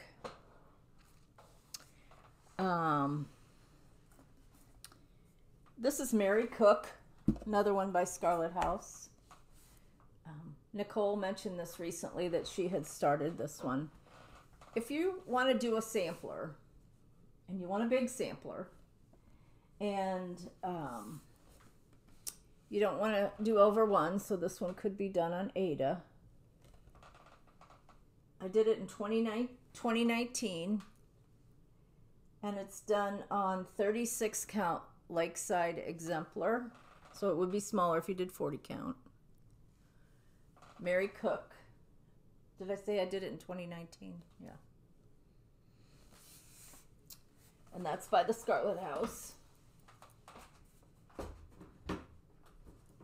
This is Mary Cook, another one by Scarlett House. Nicole mentioned this recently that she had started this one. If you want to do a sampler, and you want a big sampler, and you don't want to do over one, so this one could be done on Ada. I did it in 2019, and it's done on 36 count Lakeside exemplar, so it would be smaller if you did 40 count. Mary Cook. Did I say I did it in 2019? Yeah. And that's by the Scarlett House.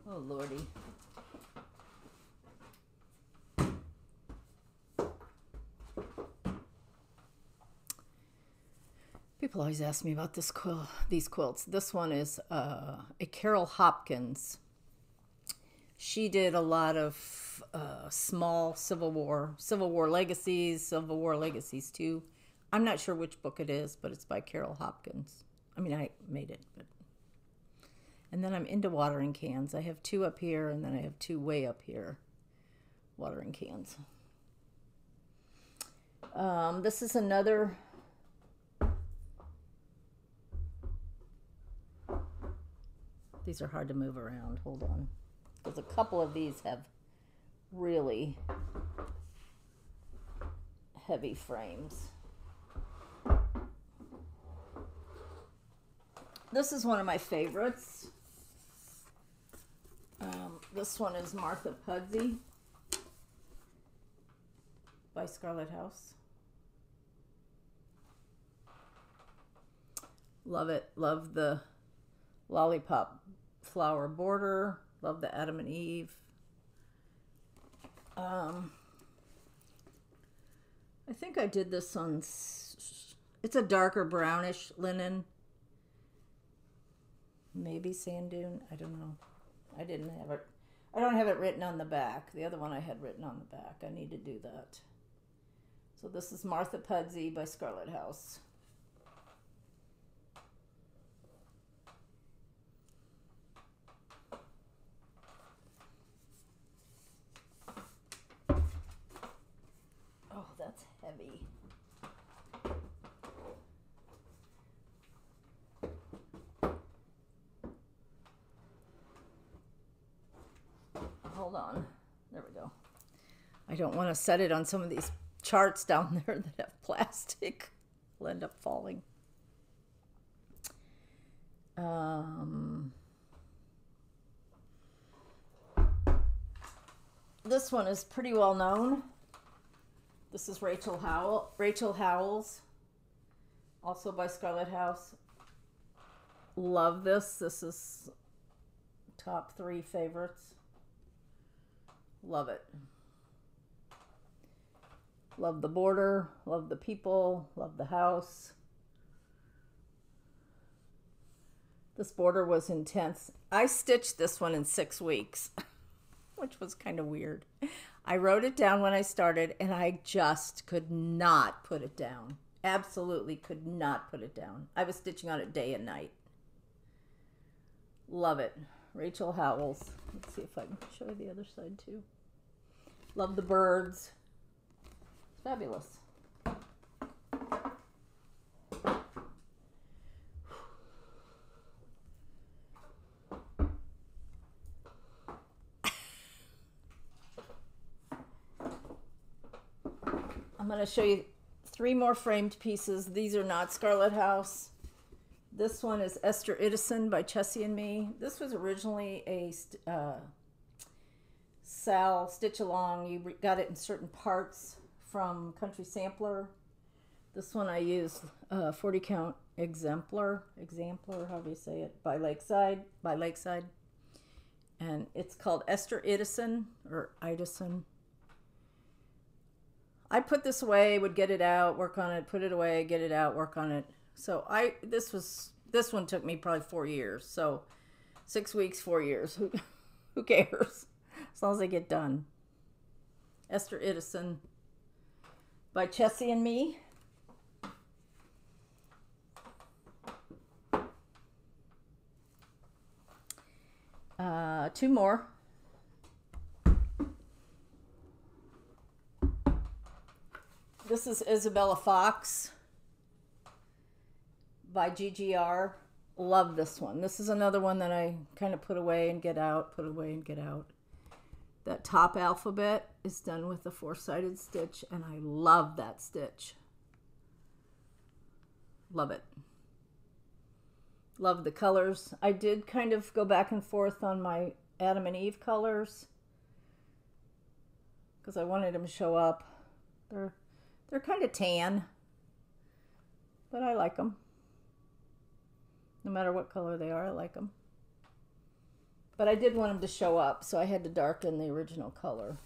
Oh, Lordy. People always ask me about these quilts. This one is a Carol Hopkins. She did a lot of small Civil War Legacies, Civil War Legacies 2. I'm not sure which book it is, but it's by Carol Hopkins. I mean, I made it, but... And then I'm into watering cans. I have 2 up here, and then I have 2 way up here. Watering cans. This is another... These are hard to move around. Hold on. Because a couple of these have really heavy frames. This is one of my favorites. This one is Martha Pudsey by Scarlett House. Love it. Love the lollipop flower border. Love the Adam and Eve. I think I did this on, it's a darker brownish linen. Maybe sand dune. I don't know. I didn't have it. I don't have it written on the back. The other one I had written on the back. I need to do that. So this is Martha Pudsey by Scarlett House. Oh, that's heavy. Hold on. There we go. I don't want to set it on some of these charts down there that have plastic. Will end up falling. This one is pretty well known. This is Rachel Howells, also by Scarlett House. Love this. This is top 3 favorites. Love it. Love the border, love the people, love the house. This border was intense. I stitched this one in 6 weeks, which was kind of weird. I wrote it down when I started and I just could not put it down. Absolutely could not put it down. I was stitching on it day and night. Love it. Rachel Howells. Let's see if I can show you the other side too. Love the birds. It's fabulous. I'm going to show you 3 more framed pieces. These are not Scarlett House. This one is Esther Idison by Chessie and Me. This was originally a Sal stitch along. You got it in certain parts from Country Sampler. This one I used 40 count exemplar, however you say it, by Lakeside. And it's called Esther Idison or Idison. I put this away, would get it out, work on it, put it away, get it out, work on it. So this one took me probably 4 years. So 6 weeks, 4 years. Who cares? As long as I get done. Esther Idison by Chessie and Me. Two more. This is Isabella Fox by GGR. Love this one. This is another one that I kind of put away and get out, put away and get out. That top alphabet is done with a 4-sided stitch, and I love that stitch. Love it. Love the colors. I did kind of go back and forth on my Adam and Eve colors because I wanted them to show up. They're kind of tan, but I like them. No matter what color they are, I like them. But I did want them to show up, so I had to darken the original color.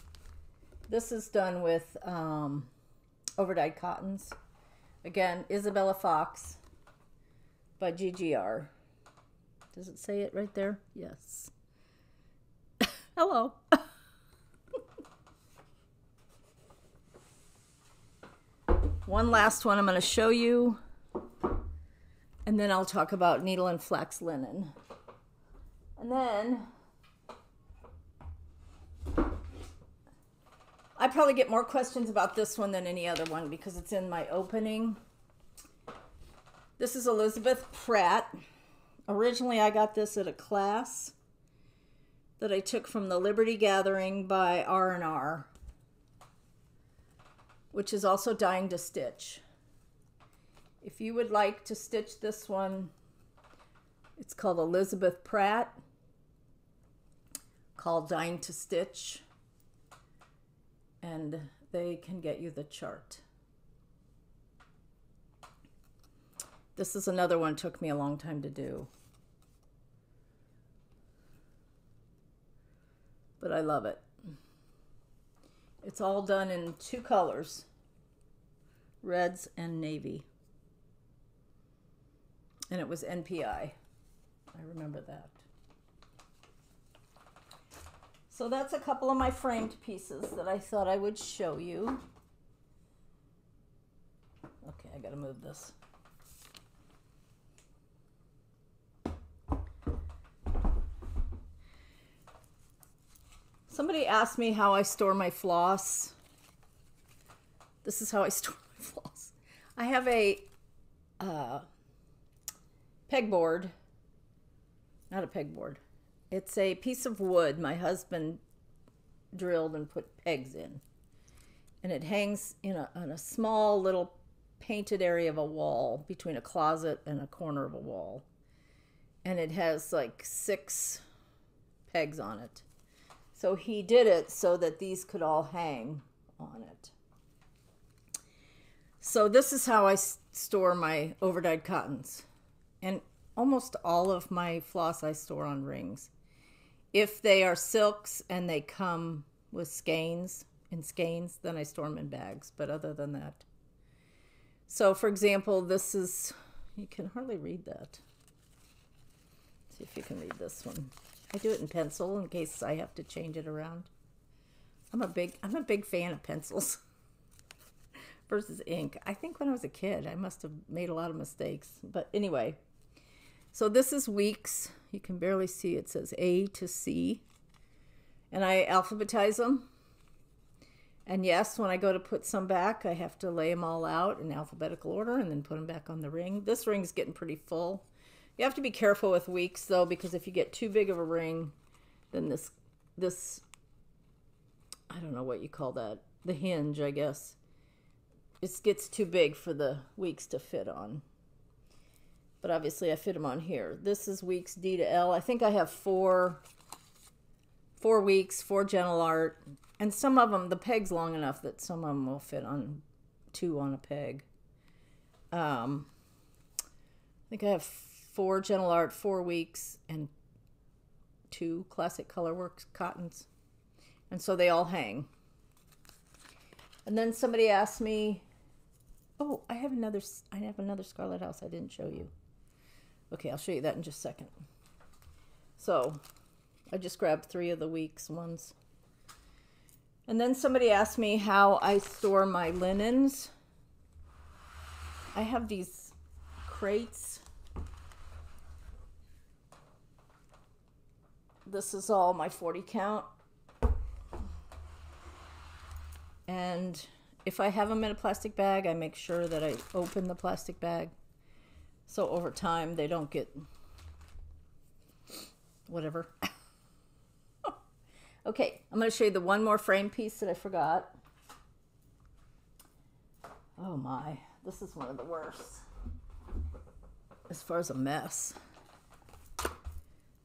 This is done with overdyed cottons. Again, Isabella Fox by GGR. Does it say it right there? Yes. Hello. One last one I'm going to show you, and then I'll talk about needle and flax linen. And then I probably get more questions about this one than any other one because it's in my opening. This is Elizabeth Pratt. Originally, I got this at a class that I took from the Liberty Gathering by R&R, which is also Dying to Stitch. If you would like to stitch this one, It's called Elizabeth Pratt, called Dying to Stitch, and they can get you the chart. This is another one, took me a long time to do, but I love it. It's all done in 2 colors, reds and navy, and it was NPI. I remember that. So that's a couple of my framed pieces that I thought I would show you. Okay, I gotta move this. Somebody asked me how I store my floss. This is how I store my floss. I have a pegboard. Not a pegboard. It's a piece of wood my husband drilled and put pegs in. And it hangs in a small little painted area of a wall between a closet and a corner of a wall. And it has like 6 pegs on it. So he did it so that these could all hang on it. So this is how I store my overdyed cottons. And almost all of my floss I store on rings. If they are silks and they come with skeins, then I store them in bags. But other than that. So for example, this is, you can hardly read that. See if you can read this one. I do it in pencil in case I have to change it around. I'm a big fan of pencils versus ink. I think when I was a kid, I must have made a lot of mistakes. But anyway, so this is weeks. You can barely see it says A to C. And I alphabetize them. And yes, when I go to put some back, I have to lay them all out in alphabetical order and then put them back on the ring. This ring's getting pretty full. You have to be careful with weeks though, because if you get too big of a ring, then this I don't know what you call that, the hinge, I guess, it gets too big for the weeks to fit on. But obviously I fit them on here. This is weeks D to L. I think I have 4 weeks, 4 gentle art, and some of them, the peg's long enough that some of them will fit on 2 on a peg. I think I have 4 gentle art, 4 weeks, and 2 classic colorworks cottons. And so they all hang. And then somebody asked me, oh, I have another Scarlett House I didn't show you. Okay, I'll show you that in just a second. So I just grabbed 3 of the weeks ones. And then somebody asked me how I store my linens. I have these crates. This is all my 40 count. And if I have them in a plastic bag, I make sure that I open the plastic bag. So over time, they don't get whatever. Okay, I'm going to show you the one more frame piece that I forgot. Oh my, this is one of the worst as far as a mess.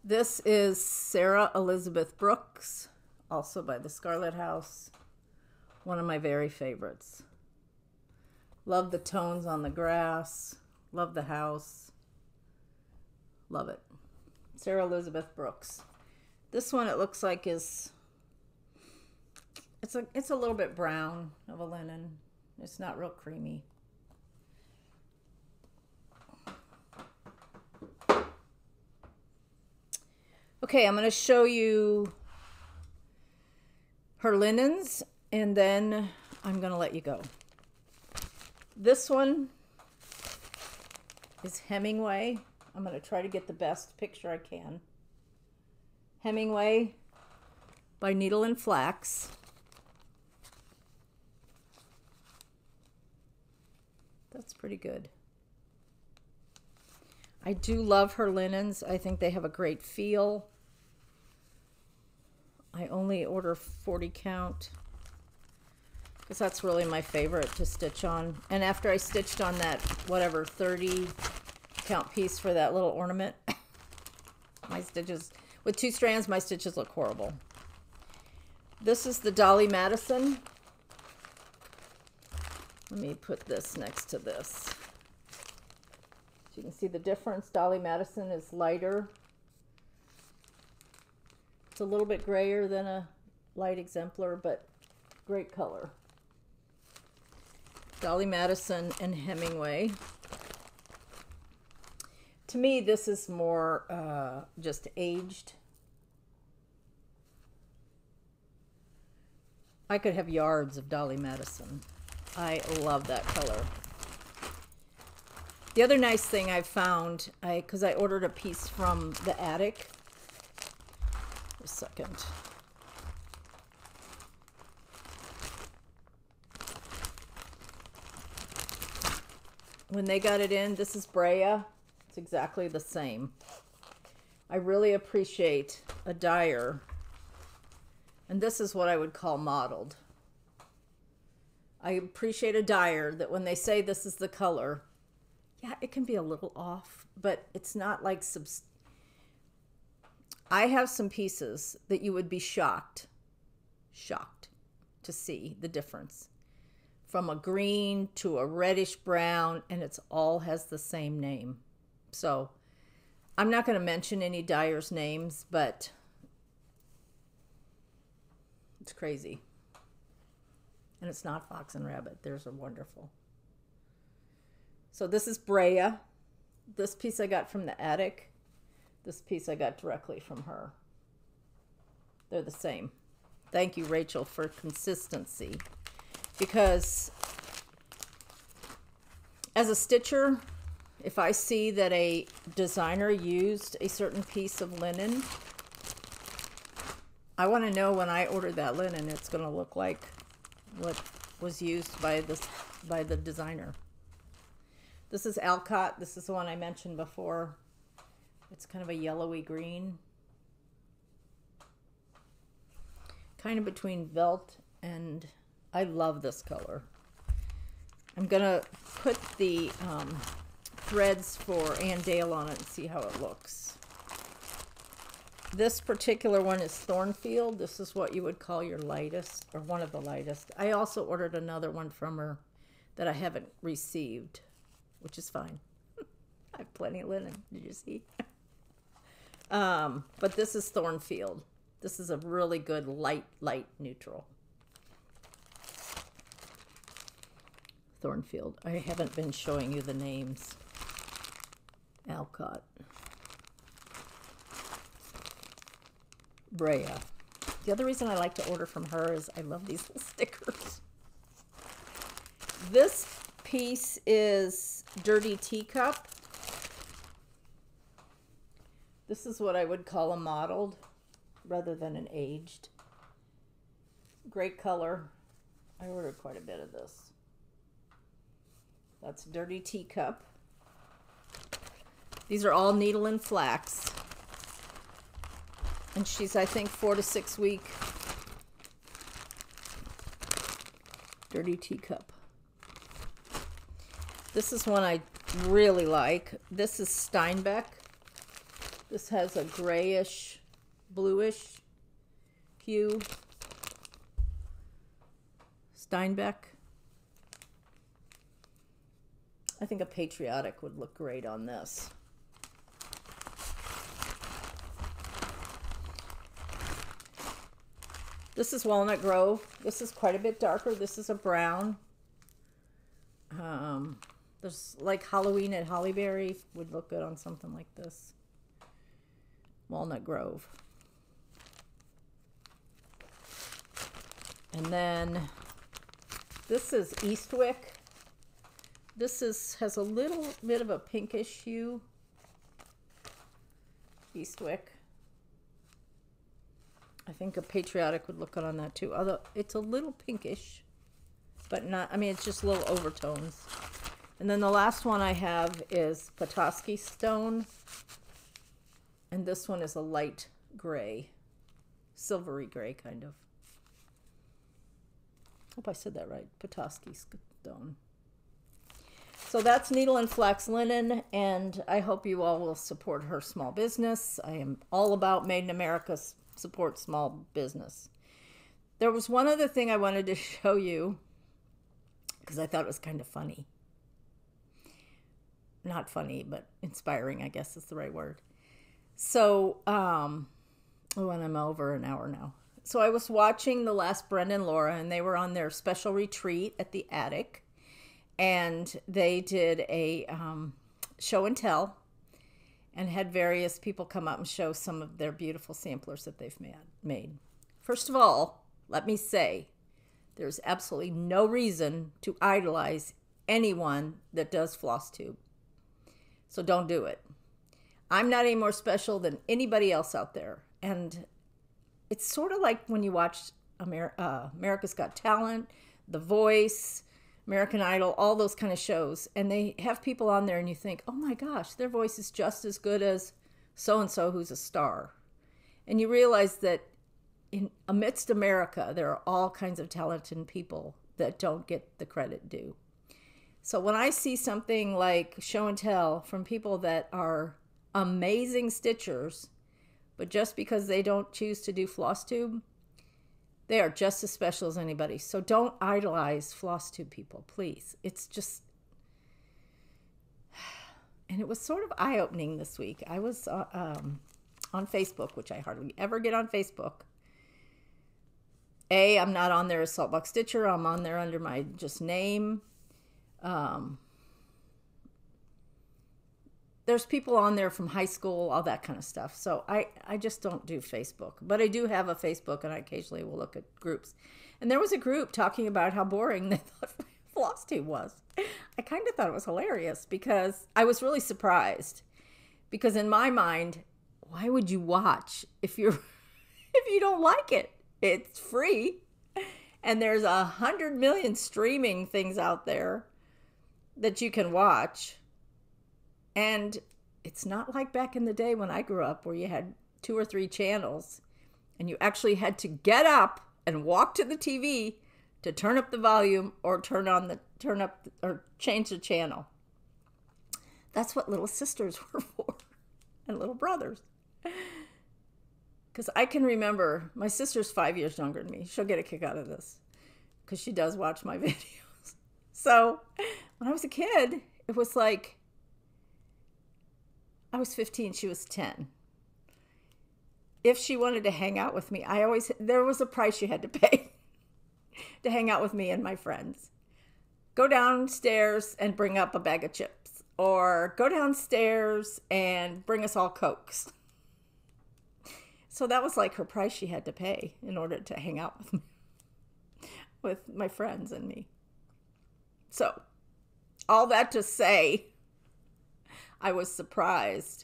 This is Sarah Elizabeth Brooks, also by the Scarlett House. One of my very favorites. Love the tones on the grass. Love the house. Love it. Sarah Elizabeth Brooks. This one, it looks like it's a little bit brown of a linen. It's not real creamy. Okay, I'm going to show you her linens, and then I'm going to let you go. This one is Hemingway. I'm going to try to get the best picture I can. Hemingway by Needle and Flax. That's pretty good. I do love her linens. I think they have a great feel. I only order 40 count because that's really my favorite to stitch on. And after I stitched on that, whatever, 30 count piece for that little ornament, My stitches, with 2 strands, my stitches look horrible. This is the Dolly Madison. Let me put this next to this. So you can see the difference. Dolly Madison is lighter. It's a little bit grayer than a light exemplar, but great color. Dolly Madison and Hemingway. To me, this is more just aged. I could have yards of Dolly Madison. I love that color. The other nice thing I found, because I ordered a piece from the Attic. A second. When they got it in, this is Brea. It's exactly the same. I really appreciate a dyer. And this is what I would call modeled. I appreciate a dyer that when they say this is the color, yeah, it can be a little off, but it's not like I have some pieces that you would be shocked to see the difference. From a green to a reddish brown, and it's all has the same name. So I'm not going to mention any dyers' names, but it's crazy. And it's not Fox and Rabbit. Theirs are wonderful. So this is Brea. This piece I got from the Attic. This piece I got directly from her. They're the same. Thank you, Rachel, for consistency. Because as a stitcher, if I see that a designer used a certain piece of linen, I want to know when I order that linen, it's going to look like what was used by the designer. This is Alcott. This is the one I mentioned before. It's kind of a yellowy green. Kind of between Velt and... I love this color. I'm going to put the threads for Ann Dale on it and see how it looks. This particular one is Thornfield. This is what you would call your lightest, or one of the lightest. I also ordered another one from her that I haven't received, which is fine. I have plenty of linen. Did you see? But this is Thornfield. This is a really good light neutral. Thornfield. I haven't been showing you the names. Alcott. Brea. The other reason I like to order from her is I love these little stickers. This piece is Dirty Teacup. This is what I would call a mottled rather than an aged. Great color. I ordered quite a bit of this. That's Dirty Teacup. These are all needle and flax. And she's, I think, 4 to 6 week. Dirty Teacup. This is one I really like. This is Steinbeck. This has a grayish, bluish hue. Steinbeck. I think a Patriotic would look great on this. This is Walnut Grove. This is quite a bit darker. This is a brown. There's like Halloween at Hollyberry would look good on something like this. Walnut Grove. And then this is Eastwick. This has a little bit of a pinkish hue. Eastwick. I think a Patriotic would look good on that too. Although it's a little pinkish, but not, I mean, it's just little overtones. And then the last one I have is Petoskey Stone. And this one is a light gray, silvery gray kind of. Hope I said that right. Petoskey Stone. So that's Needle and Flax Linen, and I hope you all will support her small business. I am all about Made in America, support small business. There was one other thing I wanted to show you because I thought it was kind of funny. Not funny, but inspiring, I guess is the right word. So, and I'm over an hour now. So I was watching the last Brenda and Laura, and they were on their special retreat at the Attic. And they did a show and tell and had various people come up and show some of their beautiful samplers that they've made. First of all, let me say, there's absolutely no reason to idolize anyone that does Floss Tube. So don't do it. I'm not any more special than anybody else out there. And it's sort of like when you watch America's Got Talent, The Voice, American Idol, all those kind of shows, and they have people on there and you think, oh my gosh, their voice is just as good as so-and-so who's a star. And you realize that amidst America, there are all kinds of talented people that don't get the credit due. So when I see something like show and tell from people that are amazing stitchers, but just because they don't choose to do Floss Tube, they are just as special as anybody. So don't idolize Floss Tube people, please. It's just... And it was sort of eye-opening this week. I was on Facebook, which I hardly ever get on Facebook. I'm not on there as Saltbox Stitcher. I'm on there under my just name. There's people on there from high school, all that kind of stuff. So I just don't do Facebook. But I do have a Facebook, and I occasionally will look at groups. And there was a group talking about how boring they thought Floss Tube was. I kind of thought it was hilarious because I was really surprised. Because in my mind, why would you watch if you don't like it? It's free. And there's 100 million streaming things out there that you can watch. And it's not like back in the day when I grew up where you had 2 or 3 channels and you actually had to get up and walk to the TV to turn up the volume or change the channel. That's what little sisters were for, and little brothers. Because I can remember, my sister's 5 years younger than me. She'll get a kick out of this because she does watch my videos. So when I was a kid, it was like, I was 15, she was 10. If she wanted to hang out with me, there was a price you had to pay to hang out with me and my friends. Go downstairs and bring up a bag of chips, or go downstairs and bring us all Cokes. So that was like her price she had to pay in order to hang out with me, with my friends and me. So all that to say, I was surprised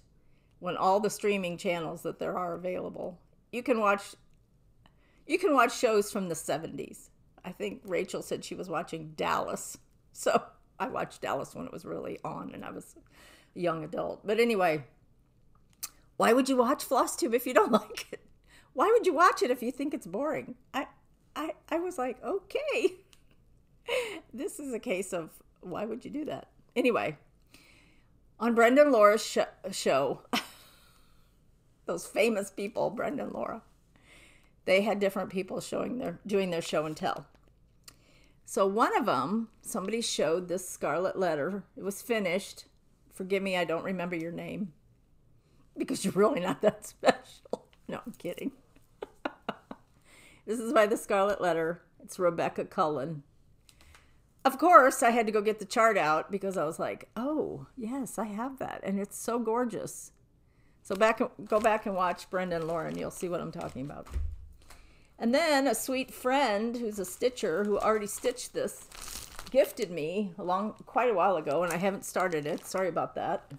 when all the streaming channels that there are available, you can watch shows from the 70s. I think Rachel said she was watching Dallas. So I watched Dallas when it was really on and I was a young adult. But anyway, why would you watch Floss Tube if you don't like it? Why would you watch it if you think it's boring? I was like, okay. This is a case of why would you do that? Anyway, on Brenda and Laura's show, those famous people, Brenda and Laura, they had different people doing their show and tell. So one of them, somebody showed this Scarlet letter. It was finished. Forgive me, I don't remember your name because you're really not that special. No, I'm kidding. This is by the Scarlet letter. It's Rebecca Cullen. Of course, I had to go get the chart out because I was like, oh, yes, I have that. And it's so gorgeous. So go back and watch Brenda and Laura and you'll see what I'm talking about. And then a sweet friend who's a stitcher who already stitched this gifted me quite a while ago, and I haven't started it. Sorry about that.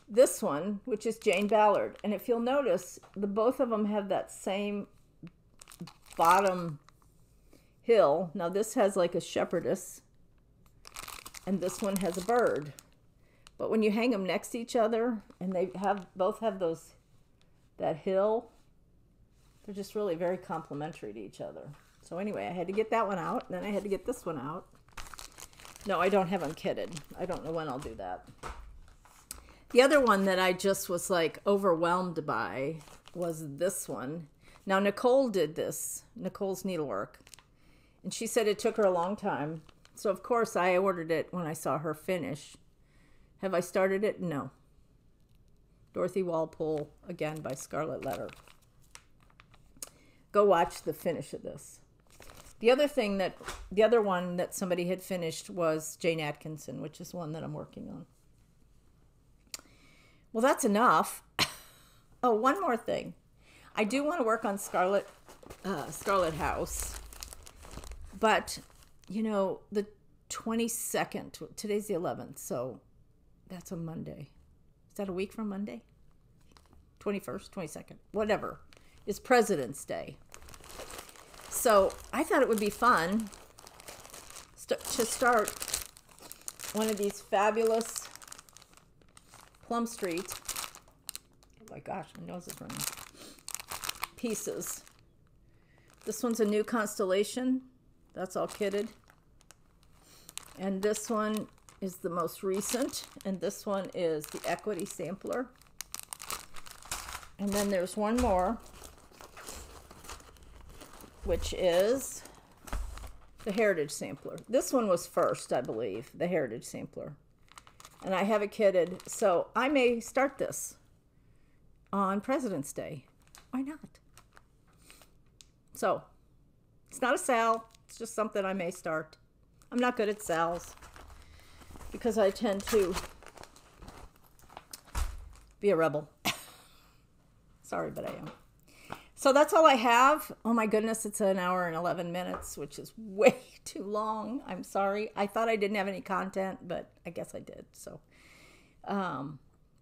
This one, which is Jane Ballard. And if you'll notice, both of them have that same bottom hill. Now this has like a shepherdess, and this one has a bird. But when you hang them next to each other, and they both have that hill, they're just really very complementary to each other. So anyway, I had to get that one out, and then I had to get this one out. No, I don't have them kitted. I don't know when I'll do that. The other one that I just was like overwhelmed by was this one. Now, Nicole did this, Nicole's Needlework, and she said it took her a long time. So, of course, I ordered it when I saw her finish. Have I started it? No. Dorothy Walpole, again, by Scarlet Letter. Go watch the finish of this. The other one that somebody had finished was Jane Atkinson, which is one that I'm working on. Well, that's enough. Oh, one more thing. I do want to work on Scarlett House, but you know, the 22nd, today's the 11th, so that's a Monday. Is that a week from Monday? 21st, 22nd, whatever, is President's Day. So I thought it would be fun to start one of these fabulous Plum Street, oh my gosh, my nose is running, pieces. This one's a new constellation. That's all kitted. And this one is the most recent. And this one is the Equity Sampler. And then there's one more, which is the Heritage Sampler. This one was first, I believe, the Heritage Sampler. And I have it kitted, so I may start this on President's Day. Why not? So, it's not a sale. It's just something I may start. I'm not good at sales because I tend to be a rebel. Sorry, but I am. So that's all I have. Oh my goodness, it's an hour and 11 minutes, which is way too long. I'm sorry. I thought I didn't have any content, but I guess I did. So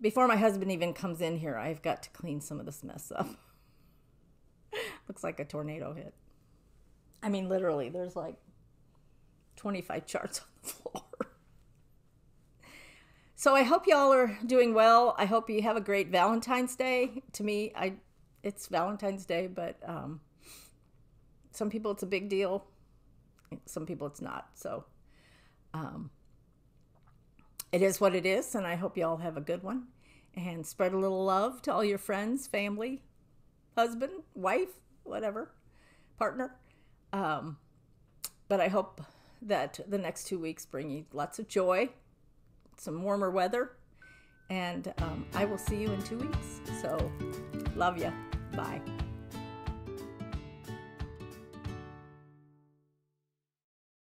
before my husband even comes in here, I've got to clean some of this mess up. Looks like a tornado hit. I mean, literally, there's like 25 charts on the floor. So I hope y'all are doing well. I hope you have a great Valentine's Day. To me, it's Valentine's Day, but some people it's a big deal. Some people it's not. So it is what it is, and I hope y'all have a good one. And spread a little love to all your friends, family, husband, wife, whatever, partner. But I hope that the next 2 weeks bring you lots of joy, some warmer weather, and I will see you in 2 weeks. So, love ya. Bye.